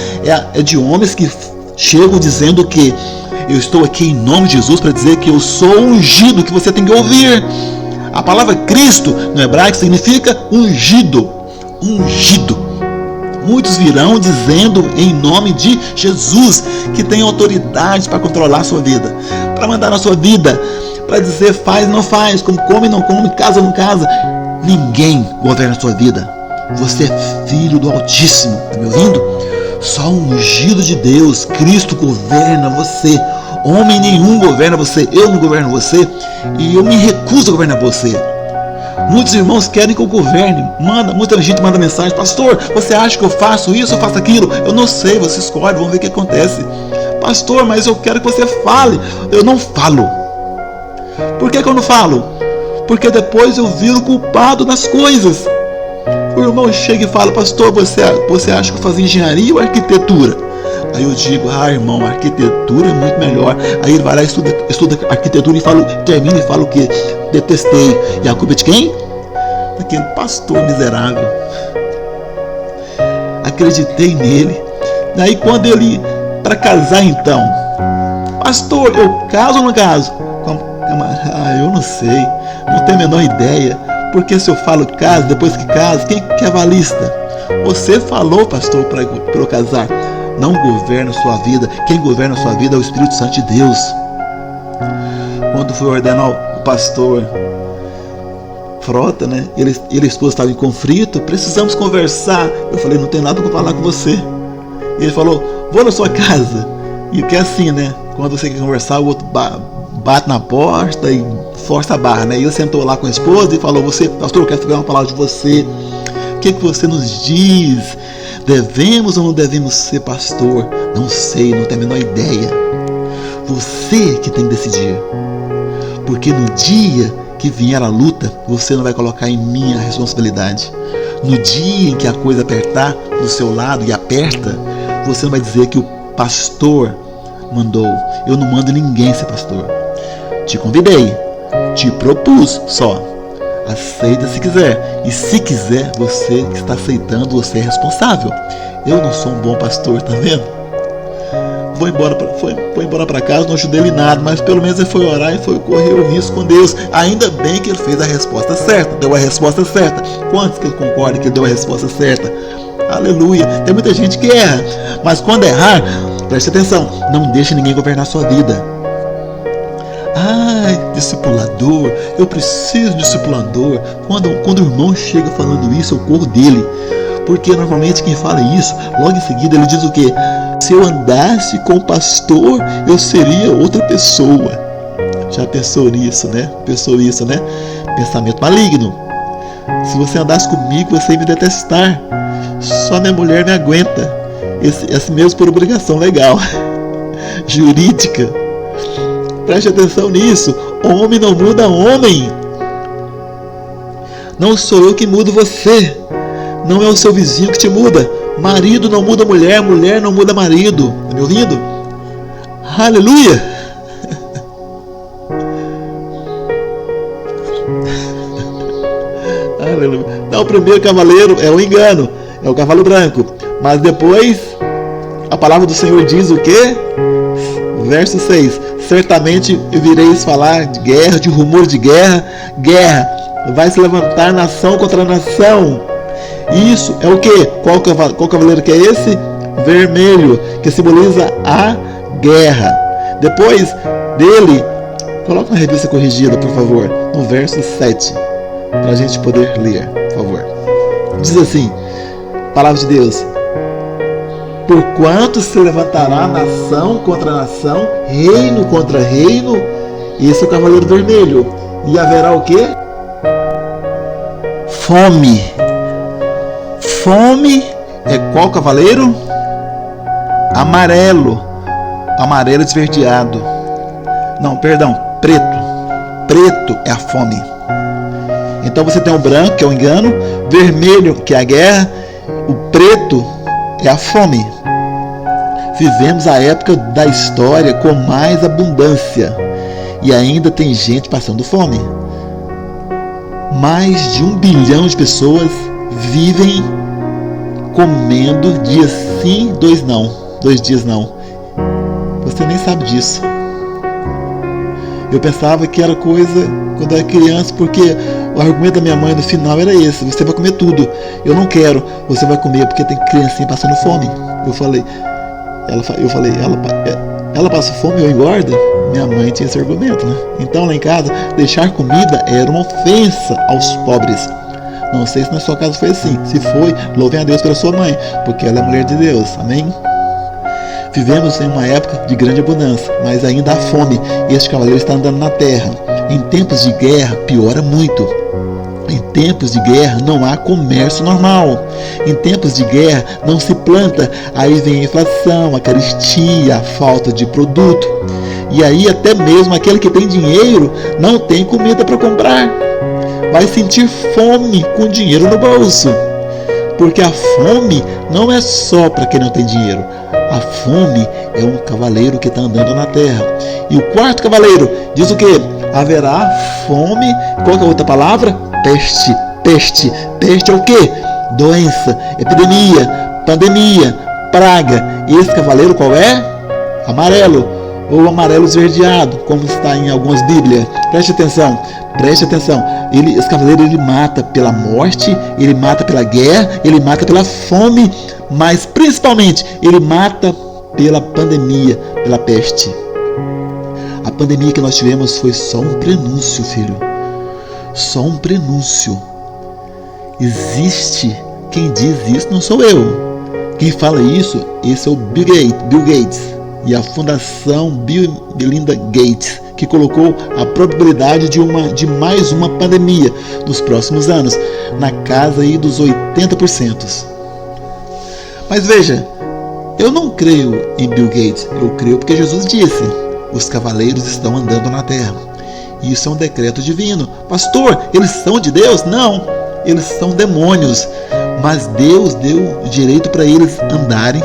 é de homens que chegam dizendo que eu estou aqui em nome de Jesus para dizer que eu sou ungido, que você tem que ouvir. A palavra Cristo no hebraico significa ungido. Ungido. Muitos virão dizendo em nome de Jesus, que tem autoridade para controlar a sua vida, para mandar na sua vida, para dizer faz, não faz, como come, não come, casa, não casa. Ninguém governa a sua vida. Você é filho do Altíssimo, está me ouvindo? Só o ungido de Deus, Cristo governa você. Homem nenhum governa você, eu não governo você, e eu me recuso a governar você. Muitos irmãos querem que eu governe, muita gente manda mensagem: pastor, você acha que eu faço isso, eu faço aquilo? Eu não sei, você escolhe, vamos ver o que acontece. Pastor, mas eu quero que você fale. Eu não falo. Por que eu não falo? Porque depois eu viro culpado das coisas. O irmão chega e fala: pastor, você acha que eu faço engenharia ou arquitetura? Aí eu digo: irmão, arquitetura é muito melhor. Aí ele vai lá e estuda arquitetura e termina e fala o quê? Detestei. E a culpa é de quem? Daquele pastor miserável. Acreditei nele. Daí quando ele, para casar então, pastor, eu caso ou não caso? Eu não sei, não tenho a menor ideia. Porque se eu falo caso, depois que caso, quem que é avalista? Você falou, pastor, para eu casar. Não governa a sua vida. Quem governa a sua vida é o Espírito Santo de Deus. Quando fui ordenar o pastor Frota, né? Ele e a esposa estavam em conflito. Precisamos conversar. Eu falei: não tem nada para falar com você. E ele falou: vou na sua casa. E o que é assim, né? Quando você quer conversar, o outro bate na porta e força a barra, né? E ele sentou lá com a esposa e falou: pastor, eu quero pegar uma palavra de você. O que você nos diz? Devemos ou não devemos ser pastor? Não sei, não tenho a menor ideia. Você que tem que decidir. Porque no dia que vier a luta, você não vai colocar em mim a responsabilidade. No dia em que a coisa apertar do seu lado, e aperta, você não vai dizer que o pastor mandou. Eu não mando ninguém ser pastor. Te convidei, te propus só. Aceita se quiser. E se quiser, você que está aceitando, você é responsável. Eu não sou um bom pastor, tá vendo? Foi embora para casa, não ajudei ele em nada, mas pelo menos ele foi orar e foi correr o risco com Deus. Ainda bem que ele fez a resposta certa, deu a resposta certa. Quantos que concordam que ele deu a resposta certa? Aleluia. Tem muita gente que erra, mas quando errar, preste atenção, não deixe ninguém governar a sua vida. Ai, discipulador, eu preciso de discipulador. Quando o irmão chega falando isso, eu corro dele. Porque normalmente quem fala isso, logo em seguida ele diz o quê? Se eu andasse com o pastor, eu seria outra pessoa. Já pensou nisso, né? Pensamento maligno. Se você andasse comigo, você ia me detestar. Só minha mulher me aguenta. Esse mesmo por obrigação legal. Jurídica. Preste atenção nisso. Homem não muda homem. Não sou eu que mudo você. Não é o seu vizinho que te muda. Marido não muda mulher, mulher não muda marido. Tá me ouvindo? Aleluia! Aleluia. Então, o primeiro cavaleiro é o engano, é o cavalo branco. Mas depois, a palavra do Senhor diz o quê? Verso 6. Certamente vireis falar de guerra, de rumor de guerra. Guerra. Vai se levantar nação contra nação. Isso é o que? Qual cavaleiro que é esse? Vermelho, que simboliza a guerra. Depois dele, coloca uma revista corrigida, por favor, no verso 7, para a gente poder ler, por favor. Diz assim, palavra de Deus: porquanto se levantará nação contra nação, reino contra reino, esse é o cavaleiro vermelho, e haverá o que? Fome. Fome é qual cavaleiro? Amarelo. Amarelo esverdeado. Não, perdão, preto. Preto é a fome. Então você tem o branco, que é o engano, vermelho, que é a guerra, o preto é a fome. Vivemos a época da história com mais abundância e ainda tem gente passando fome. Mais de 1 bilhão de pessoas vivem comendo dias sim, 2 dias não. Você nem sabe disso. Eu pensava que era coisa quando eu era criança, porque o argumento da minha mãe no final era esse: você vai comer tudo. Eu não quero. Você vai comer porque tem criancinha passando fome. Ela passa fome e eu engordo? Minha mãe tinha esse argumento, né? Então lá em casa, deixar comida era uma ofensa aos pobres. Não sei se na sua casa foi assim. Se foi, louvem a Deus pela sua mãe, porque ela é mulher de Deus. Amém? Vivemos em uma época de grande abundância, mas ainda há fome. Este cavaleiro está andando na terra. Em tempos de guerra, piora muito. Em tempos de guerra não há comércio normal. Em tempos de guerra não se planta. Aí vem a inflação, a carestia, a falta de produto. E aí até mesmo aquele que tem dinheiro não tem comida para comprar. Vai sentir fome com dinheiro no bolso. Porque a fome não é só para quem não tem dinheiro. A fome é um cavaleiro que está andando na terra. E o quarto cavaleiro diz o que? Haverá fome. Qual que é a outra palavra? Peste. Peste. Peste é o que? Doença, epidemia, pandemia, praga. E esse cavaleiro qual é? Amarelo. Ou amarelo esverdeado, como está em algumas bíblias. Preste atenção. Esse cavaleiro ele mata pela morte, ele mata pela guerra, ele mata pela fome, mas principalmente ele mata pela pandemia, pela peste. A pandemia que nós tivemos foi só um prenúncio, filho. Só um prenúncio. Existe quem diz isso, não sou eu. Quem fala isso, esse é o Bill Gates. E a Fundação Bill e Melinda Gates, que colocou a probabilidade de mais uma pandemia nos próximos anos, na casa aí dos 80%. Mas veja, eu não creio em Bill Gates, eu creio porque Jesus disse: os cavaleiros estão andando na terra. Isso é um decreto divino. Pastor, eles são de Deus? Não, eles são demônios. Mas Deus deu direito para eles andarem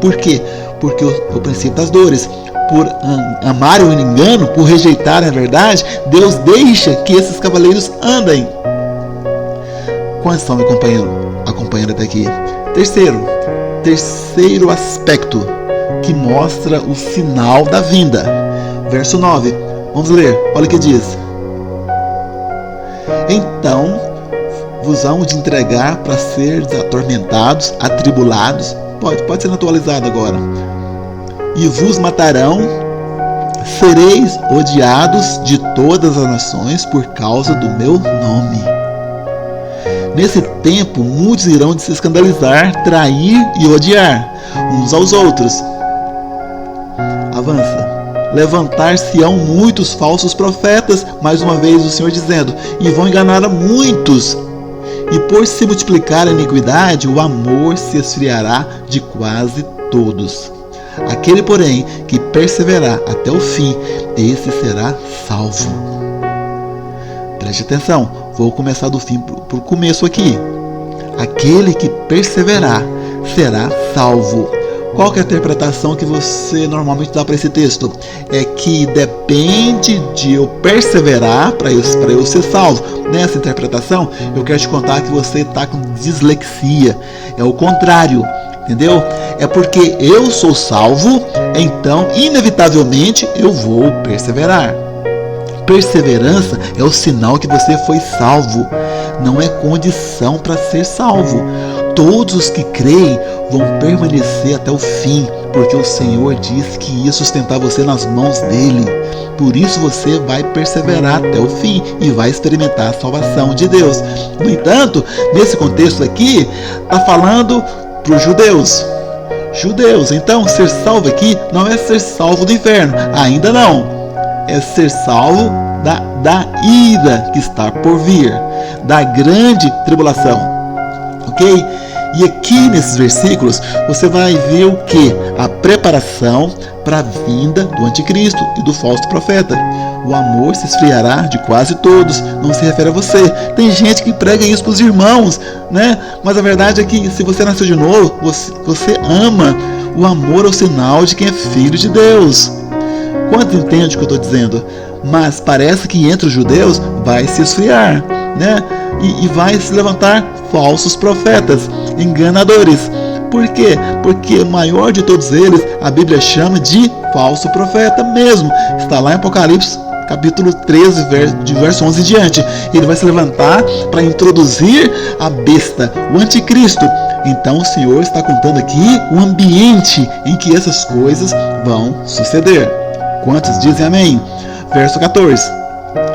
Por quê? Porque o princípio das dores, por amar o engano, por rejeitar a verdade, Deus deixa que esses cavaleiros andem. Quantos estão me acompanhando até aqui? Terceiro aspecto que mostra o sinal da vinda. Verso 9. Vamos ler. Olha o que diz. Então vos hão de entregar para seres atormentados, atribulados. Pode ser atualizado agora. E vos matarão, sereis odiados de todas as nações por causa do meu nome. Nesse tempo, muitos irão de se escandalizar, trair e odiar uns aos outros. Avança. Levantar-se-ão muitos falsos profetas, mais uma vez o Senhor dizendo, e vão enganar a muitos. E por se multiplicar a iniquidade, o amor se esfriará de quase todos. Aquele, porém, que perseverar até o fim, esse será salvo. Preste atenção, vou começar do fim para o começo aqui. Aquele que perseverar será salvo. Qual que é a interpretação que você normalmente dá para esse texto? É que depende de eu perseverar para eu ser salvo. Nessa interpretação, eu quero te contar que você está com dislexia. É o contrário, entendeu? É porque eu sou salvo, então, inevitavelmente, eu vou perseverar. Perseverança é o sinal que você foi salvo. Não é condição para ser salvo. Todos os que creem vão permanecer até o fim, porque o Senhor diz que ia sustentar você nas mãos dele. Por isso você vai perseverar até o fim e vai experimentar a salvação de Deus. No entanto, nesse contexto aqui, está falando para os judeus. Então ser salvo aqui não é ser salvo do inferno, ainda não. É ser salvo da ira que está por vir, da grande tribulação. Ok? E aqui nesses versículos você vai ver o que? A preparação para a vinda do anticristo e do falso profeta. O amor se esfriará de quase todos, não se refere a você. Tem gente que prega isso para os irmãos, né? Mas a verdade é que se você nasceu de novo, você ama. O amor é o sinal de quem é filho de Deus. Quantos entendem o que eu estou dizendo? Mas parece que entre os judeus vai se esfriar, né? E vai se levantar falsos profetas, enganadores. Por quê? Porque o maior de todos eles, a Bíblia chama de falso profeta mesmo. Está lá em Apocalipse, capítulo 13, de verso 11 em diante. Ele vai se levantar para introduzir a besta, o anticristo. Então o Senhor está contando aqui o ambiente em que essas coisas vão suceder. Quantos dizem amém? Verso 14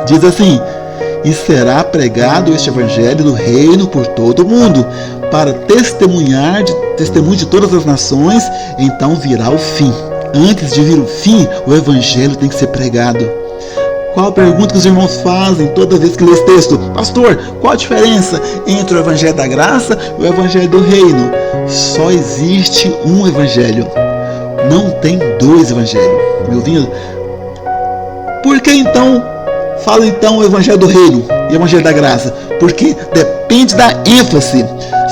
diz assim: e será pregado este evangelho do reino por todo o mundo, para testemunho de todas as nações, então virá o fim. Antes de vir o fim, o evangelho tem que ser pregado. Qual a pergunta que os irmãos fazem toda vez que lê esse texto? Pastor, qual a diferença entre o evangelho da graça e o evangelho do reino? Só existe um evangelho. Não tem dois evangelhos. Me ouvindo? Por que então fala então o evangelho do reino e o evangelho da graça? Porque depende da ênfase.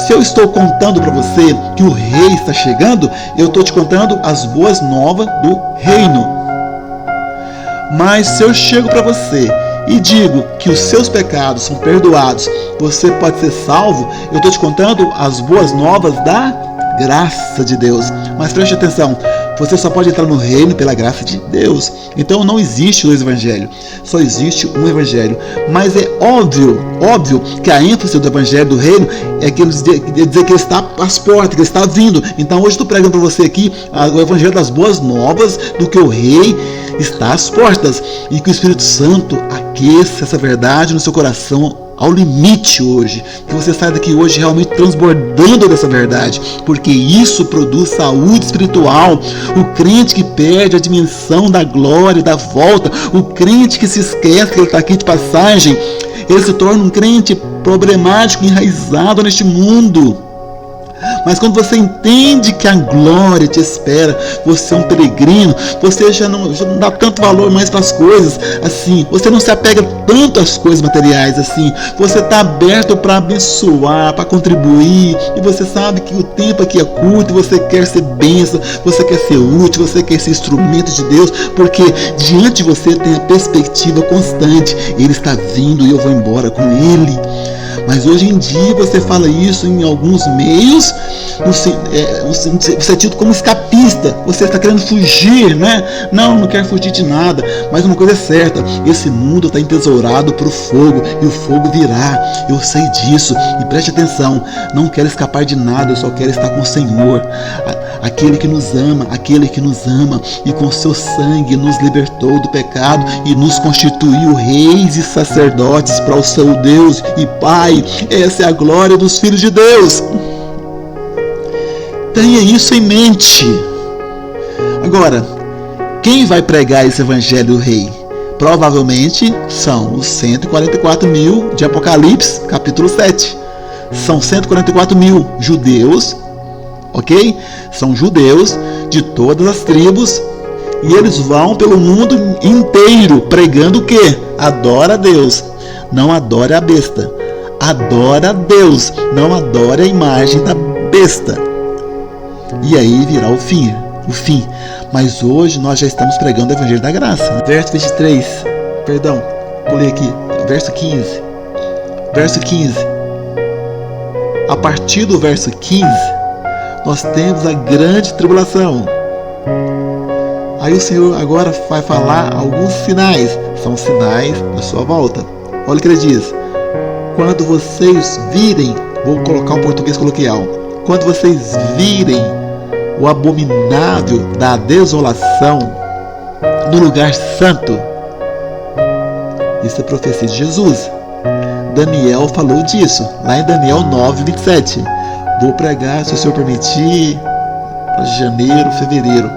Se eu estou contando para você que o rei está chegando, eu estou te contando as boas novas do reino. Mas se eu chego para você e digo que os seus pecados são perdoados, você pode ser salvo, eu estou te contando as boas novas da graça de Deus. Mas preste atenção, você só pode entrar no reino pela graça de Deus. Então não existe dois evangelhos, só existe um evangelho. Mas é óbvio que a ênfase do evangelho do reino é que ele dizer que ele está às portas, que ele está vindo. Então hoje eu estou pregando para você aqui o evangelho das boas novas, do que o rei está às portas, e que o Espírito Santo aqueça essa verdade no seu coração ao limite hoje, que você saia daqui hoje realmente transbordando dessa verdade, porque isso produz saúde espiritual. O crente que perde a dimensão da glória, da volta, o crente que se esquece que ele está aqui de passagem, ele se torna um crente problemático, enraizado neste mundo. Mas quando você entende que a glória te espera, você é um peregrino, você já não dá tanto valor mais para as coisas, assim, você não se apega tanto às coisas materiais, assim, você está aberto para abençoar, para contribuir, e você sabe que o tempo aqui é curto, você quer ser bênção, você quer ser útil, você quer ser instrumento de Deus, porque diante de você tem a perspectiva constante, Ele está vindo e eu vou embora com Ele. Mas hoje em dia você fala isso em alguns meios, você é tido como escapista, você está querendo fugir, né? Não quero fugir de nada, mas uma coisa é certa, esse mundo está entesourado para o fogo, e o fogo virá, eu sei disso, e preste atenção, não quero escapar de nada, eu só quero estar com o Senhor, aquele que nos ama, e com seu sangue nos libertou do pecado, e nos constituiu reis e sacerdotes para o seu Deus e Pai. Essa é a glória dos filhos de Deus. Tenha isso em mente. Agora, quem vai pregar esse evangelho rei? Provavelmente são os 144 mil de Apocalipse, capítulo 7. São 144 mil judeus, ok? São judeus de todas as tribos, e eles vão pelo mundo inteiro pregando o quê? Adora a Deus, não adore a besta. Adora a Deus, não adore a imagem da besta. E aí virá o fim. Mas hoje nós já estamos pregando o Evangelho da Graça. Verso 23, perdão, pulei aqui, verso 15. Verso 15. A partir do verso 15, nós temos a grande tribulação. Aí o Senhor agora vai falar alguns sinais. São sinais da sua volta. Olha o que ele diz. Quando vocês virem, vou colocar um português coloquial, quando vocês virem o abominável da desolação no lugar santo, isso é profecia de Jesus. Daniel falou disso, lá em Daniel 9:27. Vou pregar, se o Senhor permitir, para janeiro, fevereiro,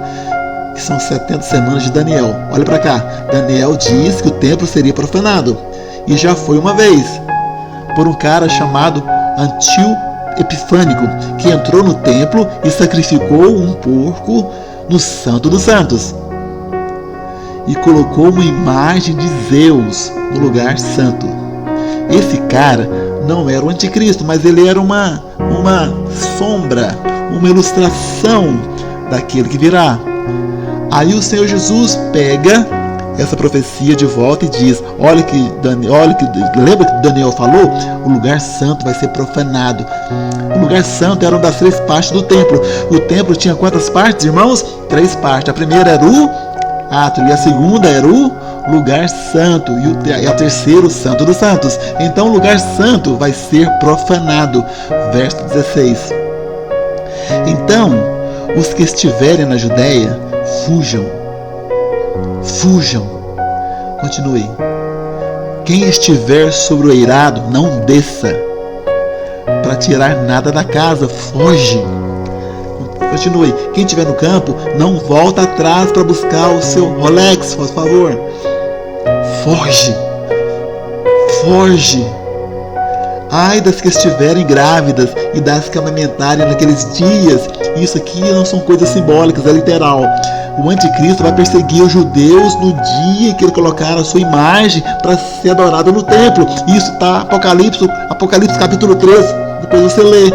que são 70 semanas de Daniel. Olha para cá, Daniel diz que o templo seria profanado, e já foi uma vez, por um cara chamado Antíoco Epifânico, que entrou no templo e sacrificou um porco no Santo dos Santos e colocou uma imagem de Zeus no lugar santo. Esse cara não era o anticristo, mas ele era uma sombra, uma ilustração daquele que virá. Aí o Senhor Jesus pega essa profecia de volta e diz, lembra que Daniel falou? O lugar santo vai ser profanado. O lugar santo era uma das 3 partes do templo. O templo tinha quantas partes, irmãos? 3 partes. A primeira era o átrio, e a segunda era o lugar santo, e a terceira o Santo dos Santos. Então o lugar santo vai ser profanado. Verso 16. Então os que estiverem na Judéia fujam. Continue. Quem estiver sobre o eirado, não desça para tirar nada da casa, foge. Continue. Quem estiver no campo, não volta atrás para buscar o seu Rolex, por favor. Foge. Ai das que estiverem grávidas e das que amamentarem naqueles dias. Isso aqui não são coisas simbólicas, é literal. O anticristo vai perseguir os judeus no dia em que ele colocar a sua imagem para ser adorada no templo. Isso está Apocalipse capítulo 3, depois você lê.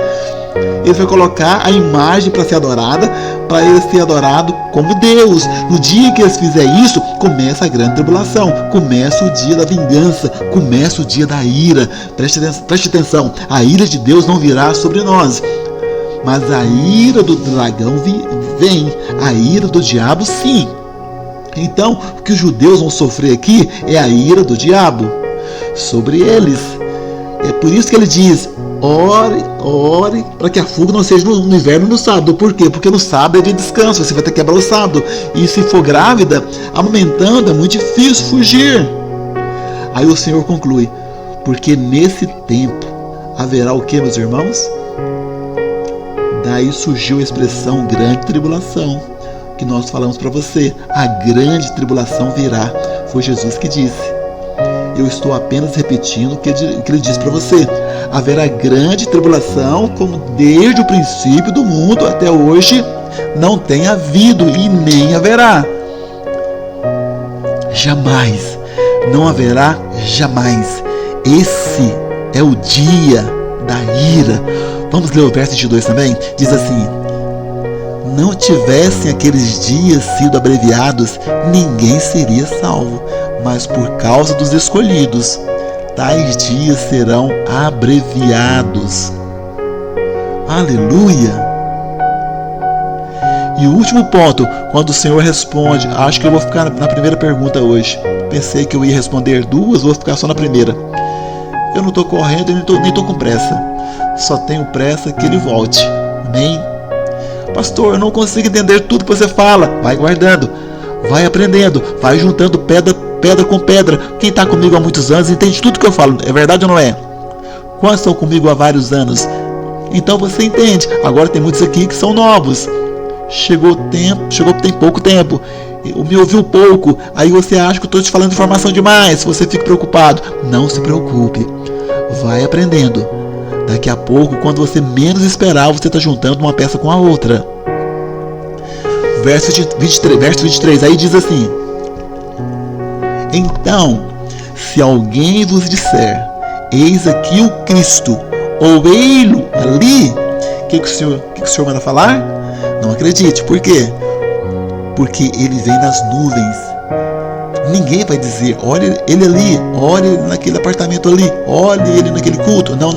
Ele vai colocar a imagem para ser adorada, para ele ser adorado como Deus. No dia que eles fizerem isso, começa a grande tribulação, começa o dia da vingança, começa o dia da ira. Preste atenção, a ira de Deus não virá sobre nós, mas a ira do dragão vem, a ira do diabo sim. Então, o que os judeus vão sofrer aqui é a ira do diabo sobre eles. É por isso que ele diz, ore para que a fuga não seja no inverno e no sábado. Por quê? Porque no sábado é de descanso, você vai ter que quebrar o sábado. E se for grávida, amamentando, é muito difícil fugir. Aí o Senhor conclui, porque nesse tempo haverá o que, meus irmãos? Daí surgiu a expressão grande tribulação, que nós falamos para você. A grande tribulação virá, foi Jesus que disse. Eu estou apenas repetindo o que ele disse para você. Haverá grande tribulação, como desde o princípio do mundo até hoje não tem havido e nem haverá. Jamais. Não haverá jamais. Esse é o dia da ira. Vamos ler o verso 22 também? Diz assim: não tivessem aqueles dias sido abreviados, ninguém seria salvo, mas por causa dos escolhidos, tais dias serão abreviados. Aleluia! E o último ponto, quando o Senhor responde, acho que eu vou ficar na primeira pergunta hoje. Pensei que eu ia responder duas, vou ficar só na primeira. Eu não estou correndo e nem estou com pressa. Só tenho pressa que ele volte. Amém? Pastor, eu não consigo entender tudo que você fala. Vai guardando, vai aprendendo, vai juntando pedra com pedra. Quem está comigo há muitos anos entende tudo que eu falo. É verdade ou não é? Quantos estão comigo há vários anos? Então você entende. Agora tem muitos aqui que são novos. Chegou tem pouco tempo, me ouviu pouco, aí você acha que eu estou te falando informação demais, você fica preocupado. Não se preocupe, vai aprendendo. Daqui a pouco, quando você menos esperar, você está juntando uma peça com a outra. Verso 23, aí diz assim: então, se alguém vos disser, eis aqui o Cristo, ou ei-lo ali, o que o senhor manda falar? Não acredite. Por quê? Porque ele vem nas nuvens. Ninguém vai dizer, olha ele ali, olha ele naquele apartamento ali, olha ele naquele culto. Não.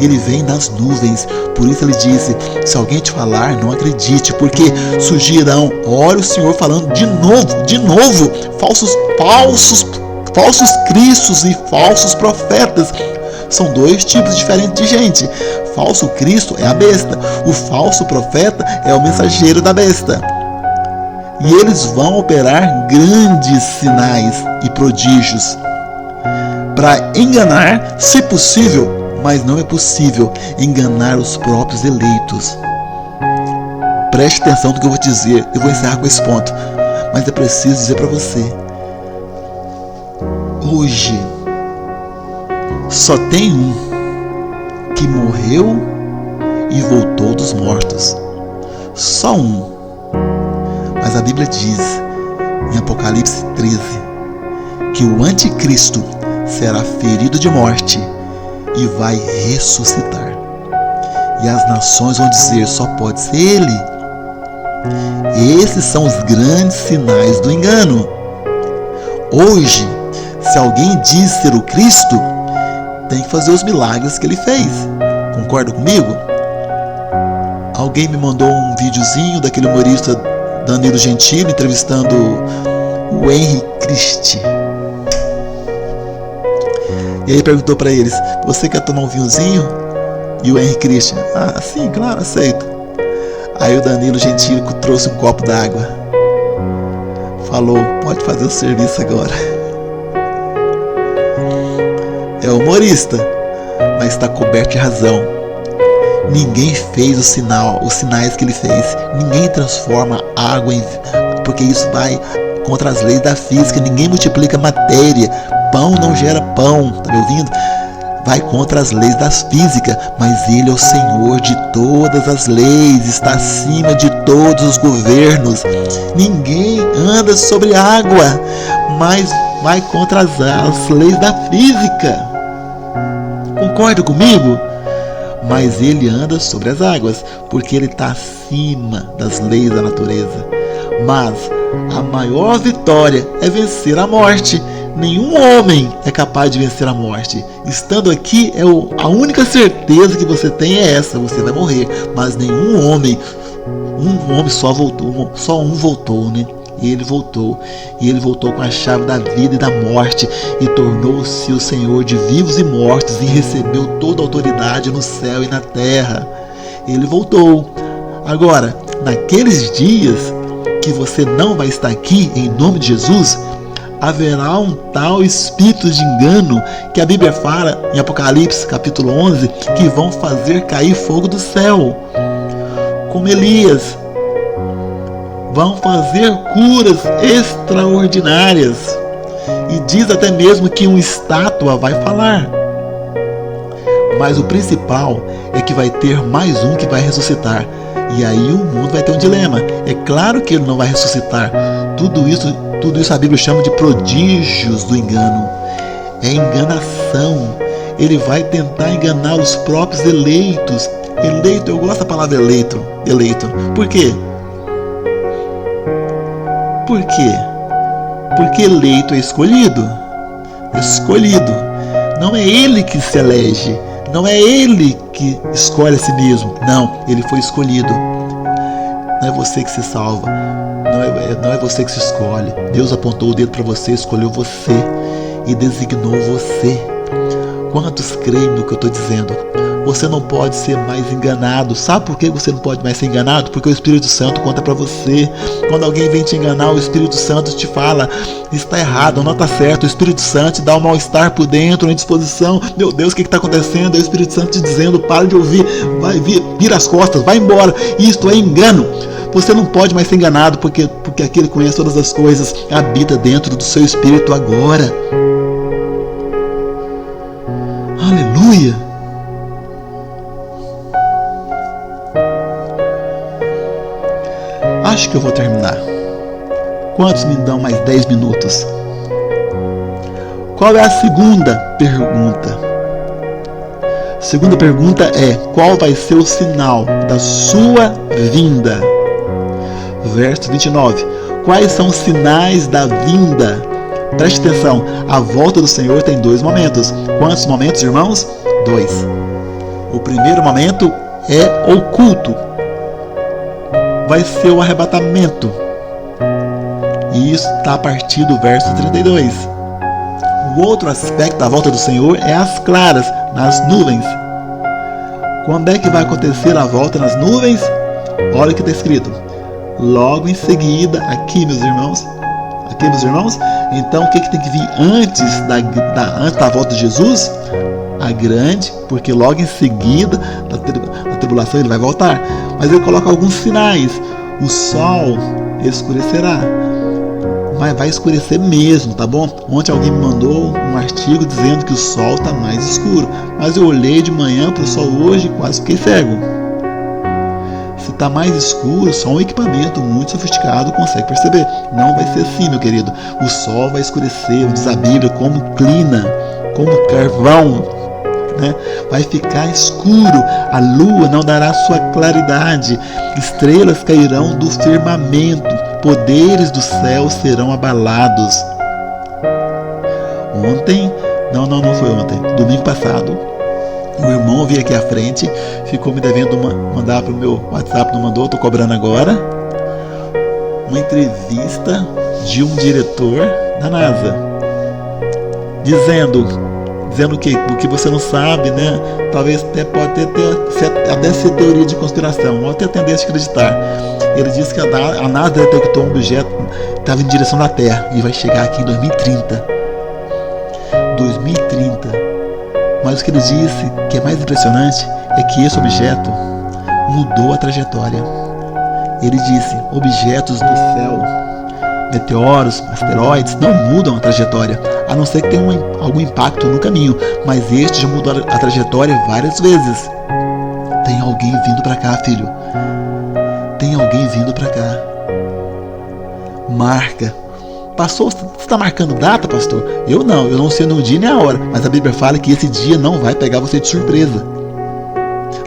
Ele vem nas nuvens. Por isso ele disse, se alguém te falar, não acredite, porque surgirão, olha o Senhor falando de novo, falsos cristos e falsos profetas. São dois tipos diferentes de gente. Falso Cristo é a besta. O falso profeta é o mensageiro da besta. E eles vão operar grandes sinais e prodígios para enganar, se possível, mas não é possível enganar os próprios eleitos. Preste atenção no que eu vou dizer. Eu vou encerrar com esse ponto, mas é preciso dizer para você: hoje só tem um que morreu e voltou dos mortos. Só um. Mas a Bíblia diz, em Apocalipse 13, que o anticristo será ferido de morte e vai ressuscitar. E as nações vão dizer, só pode ser ele. Esses são os grandes sinais do engano. Hoje, se alguém diz ser o Cristo, tem que fazer os milagres que ele fez. Concorda comigo? Alguém me mandou um videozinho daquele humorista Danilo Gentili entrevistando o Henry Cristi. E aí perguntou para eles, você quer tomar um vinhozinho? E o Henry Cristi, sim, claro, aceito. Aí o Danilo Gentili trouxe um copo d'água. Falou, pode fazer o serviço agora. É humorista, mas está coberto de razão. Ninguém fez os sinais que ele fez. Ninguém transforma água em... porque isso vai contra as leis da física. Ninguém multiplica matéria. Pão não gera pão, tá me ouvindo? Vai contra as leis da física, mas ele é o Senhor de todas as leis, está acima de todos os governos. Ninguém anda sobre água, mas vai contra as leis da física. Concorda comigo? Mas ele anda sobre as águas, porque ele está acima das leis da natureza. Mas a maior vitória é vencer a morte. Nenhum homem é capaz de vencer a morte. Estando aqui, a única certeza que você tem é essa: você vai morrer. Mas nenhum homem, um homem só voltou, só um voltou, né? E ele voltou. E ele voltou com a chave da vida e da morte. E tornou-se o Senhor de vivos e mortos. E recebeu toda a autoridade no céu e na terra. Ele voltou. Agora, naqueles dias que você não vai estar aqui, em nome de Jesus, haverá um tal espírito de engano que a Bíblia fala em Apocalipse capítulo 11, que vão fazer cair fogo do céu. Como Elias. Vão fazer curas extraordinárias. E diz até mesmo que uma estátua vai falar. Mas o principal é que vai ter mais um que vai ressuscitar. E aí o mundo vai ter um dilema. É claro que ele não vai ressuscitar. Tudo isso a Bíblia chama de prodígios do engano. É enganação. Ele vai tentar enganar os próprios eleitos. Eleito, eu gosto da palavra eleito. Por quê? Por quê? Porque eleito é escolhido. Escolhido. Não é ele que se elege. Não é ele que escolhe a si mesmo. Não, ele foi escolhido. Não é você que se salva. Não é você que se escolhe. Deus apontou o dedo para você, escolheu você e designou você. Quantos creem no que eu estou dizendo? Você não pode ser mais enganado. Sabe por que você não pode mais ser enganado? Porque o Espírito Santo conta para você. Quando alguém vem te enganar, o Espírito Santo te fala: está errado, não está certo. O Espírito Santo te dá um mal-estar por dentro, uma indisposição. Meu Deus, o que está acontecendo? É o Espírito Santo te dizendo: para de ouvir, vira as costas, vai embora. Isto é engano. Você não pode mais ser enganado, porque aquele que conhece todas as coisas habita dentro do seu espírito agora. Aleluia! Acho que eu vou terminar. Quantos me dão mais 10 minutos? Qual é a segunda pergunta? A segunda pergunta é: qual vai ser o sinal da sua vinda? Verso 29. Quais são os sinais da vinda? Preste atenção, a volta do Senhor tem 2 momentos. Quantos momentos, irmãos? 2. O primeiro momento é oculto. Vai ser o arrebatamento. E isso está a partir do verso 32. O outro aspecto da volta do Senhor é as claras, nas nuvens. Quando é que vai acontecer a volta nas nuvens? Olha o que está escrito: logo em seguida, aqui meus irmãos, então o que tem que vir antes da volta de Jesus? A grande, porque logo em seguida da tribulação ele vai voltar. Mas ele coloca alguns sinais. O sol escurecerá, mas vai escurecer mesmo, tá bom? Ontem alguém me mandou um artigo dizendo que o sol está mais escuro, mas eu olhei de manhã para o sol hoje e quase fiquei cego. Se está mais escuro, só um equipamento muito sofisticado consegue perceber. Não vai ser assim, meu querido. O sol vai escurecer, diz a Bíblia, como clina, como carvão, né? Vai ficar escuro, a lua não dará sua claridade, estrelas cairão do firmamento, poderes do céu serão abalados. Ontem, não foi ontem, domingo passado, o irmão veio aqui à frente, ficou me devendo mandar para o meu WhatsApp, não mandou, estou cobrando agora, uma entrevista de um diretor da NASA, dizendo que o que você não sabe, né? Talvez pode até ser teoria de conspiração, ou até tendência a acreditar. Ele disse que a NASA detectou um objeto que estava em direção da Terra e vai chegar aqui em 2030. Mas o que ele disse que é mais impressionante é que esse objeto mudou a trajetória. Ele disse: objetos do céu, meteoros, asteroides, não mudam a trajetória, a não ser que tenha algum impacto no caminho, mas este já mudou a trajetória várias vezes. Tem alguém vindo para cá, filho. Tem alguém vindo para cá. Marca. Pastor, você está marcando data, pastor? Eu não sei no dia nem a hora, mas a Bíblia fala que esse dia não vai pegar você de surpresa.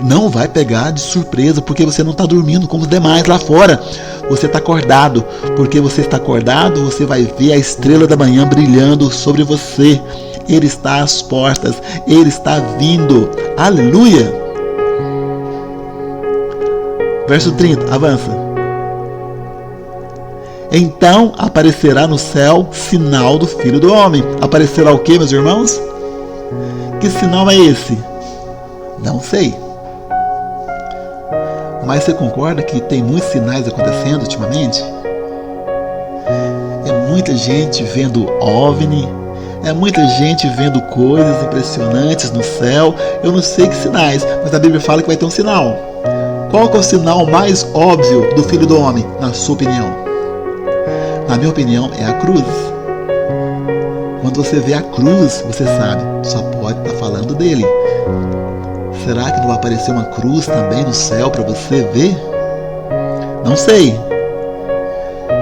Não vai pegar de surpresa, porque você não está dormindo como os demais lá fora. Você está acordado. Porque você está acordado, você vai ver a estrela da manhã brilhando sobre você. Ele está às portas. Ele está vindo. Aleluia! Verso 30, avança. Então aparecerá no céu sinal do Filho do Homem. Aparecerá o que, meus irmãos? Que sinal é esse? Não sei. Mas você concorda que tem muitos sinais acontecendo ultimamente? É muita gente vendo OVNI, é muita gente vendo coisas impressionantes no céu. Eu não sei que sinais, mas a Bíblia fala que vai ter um sinal. Qual que é o sinal mais óbvio do Filho do Homem, na sua opinião? Na minha opinião, é a cruz. Quando você vê a cruz, você sabe, só pode estar falando dele. Será que não vai aparecer uma cruz também no céu para você ver? Não sei.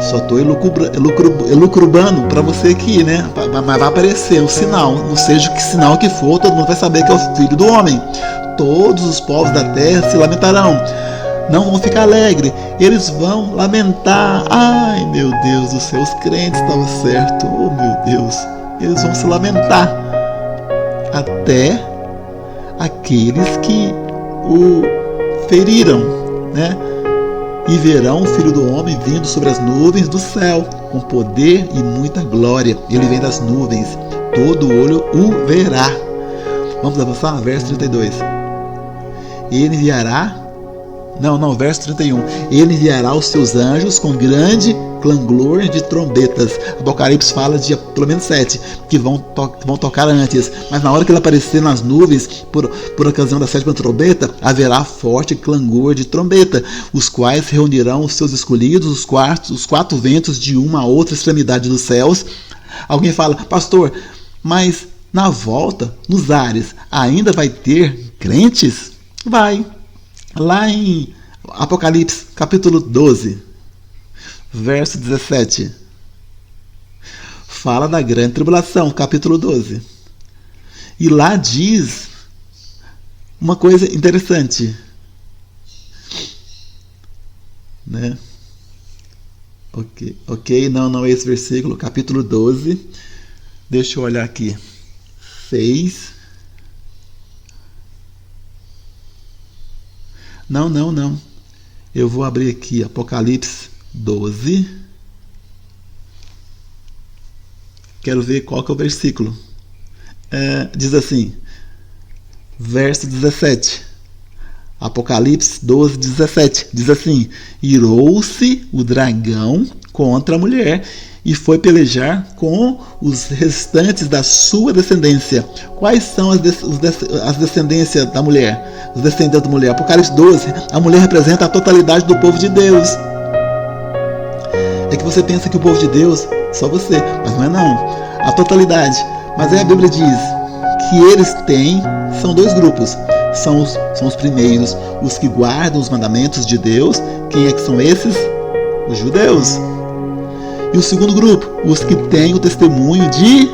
Só estou elucubrando para você aqui, né? Mas vai aparecer um sinal. Não seja que sinal que for, todo mundo vai saber que é o Filho do Homem. Todos os povos da terra se lamentarão. Não vão ficar alegres. Eles vão lamentar. Ai, meu Deus do céu, os crentes estavam certos. Oh, meu Deus. Eles vão se lamentar. Até aqueles que o feriram, né? E verão o Filho do Homem vindo sobre as nuvens do céu, com poder e muita glória. Ele vem das nuvens, todo olho o verá. Vamos avançar? Verso 32. Ele enviará... verso 31. Ele enviará os seus anjos com grande clangor de trombetas. Apocalipse fala de pelo menos 7 que vão tocar antes, mas na hora que ele aparecer nas nuvens por ocasião da 7ª trombeta, haverá forte clangor de trombeta, os quais reunirão os seus escolhidos, os quatro ventos de uma a outra extremidade dos céus. Alguém fala: pastor, mas na volta, nos ares, ainda vai ter crentes? Vai. Lá em Apocalipse capítulo 12, verso 17, fala da grande tribulação, capítulo 12. E lá diz uma coisa interessante, né? Ok, não é esse versículo, capítulo 12. Deixa eu olhar aqui. 6. Não. Eu vou abrir aqui Apocalipse 12. Quero ver qual que é o versículo. Diz assim, verso 17. Apocalipse 12, 17. Diz assim: irou-se o dragão contra a mulher e foi pelejar com os restantes da sua descendência. Quais são as descendências da mulher? Os descendentes da mulher. Apocalipse 12, a mulher representa a totalidade do povo de Deus. É que você pensa que o povo de Deus, só você, mas não é não. A totalidade. Mas aí a Bíblia diz que eles são dois grupos. São os primeiros, os que guardam os mandamentos de Deus. Quem é que são esses? Os judeus. E o segundo grupo, os que têm o testemunho de...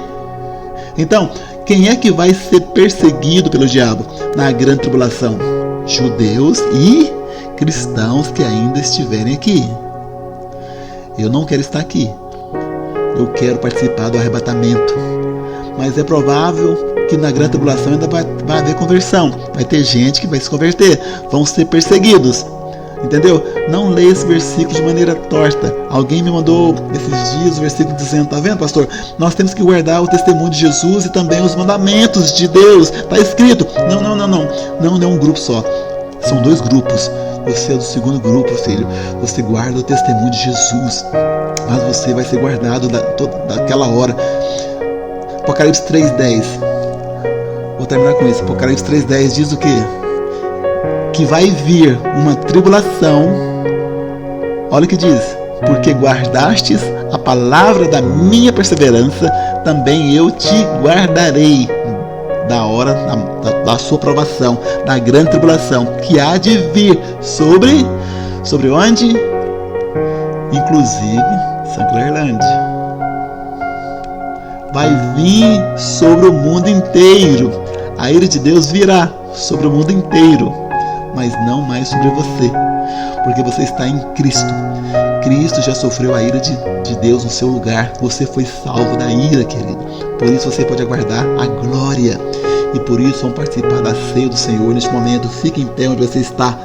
Então, quem é que vai ser perseguido pelo diabo na grande tribulação? Judeus e cristãos que ainda estiverem aqui. Eu não quero estar aqui. Eu quero participar do arrebatamento. Mas é provável que na grande tribulação ainda vai haver conversão. Vai ter gente que vai se converter. Vão ser perseguidos. Entendeu? Não leia esse versículo de maneira torta. Alguém me mandou esses dias o versículo dizendo: tá vendo, pastor? Nós temos que guardar o testemunho de Jesus e também os mandamentos de Deus. Está escrito. Não é um grupo só. São dois grupos. Você é do segundo grupo, filho. Você guarda o testemunho de Jesus. Mas você vai ser guardado daquela hora. Apocalipse 3:10. Vou terminar com isso. Apocalipse 3:10 diz o quê? Que vai vir uma tribulação. Olha o que diz: porque guardastes a palavra da minha perseverança, também eu te guardarei da hora da sua provação, da grande tribulação que há de vir sobre onde? Inclusive Sanclerland. Vai vir sobre o mundo inteiro. A ira de Deus virá sobre o mundo inteiro, mas não mais sobre você, porque você está em Cristo. Cristo já sofreu a ira de Deus no seu lugar. Você foi salvo da ira, querido. Por isso você pode aguardar a glória. E por isso vamos participar da ceia do Senhor neste momento. Fique em pé onde você está.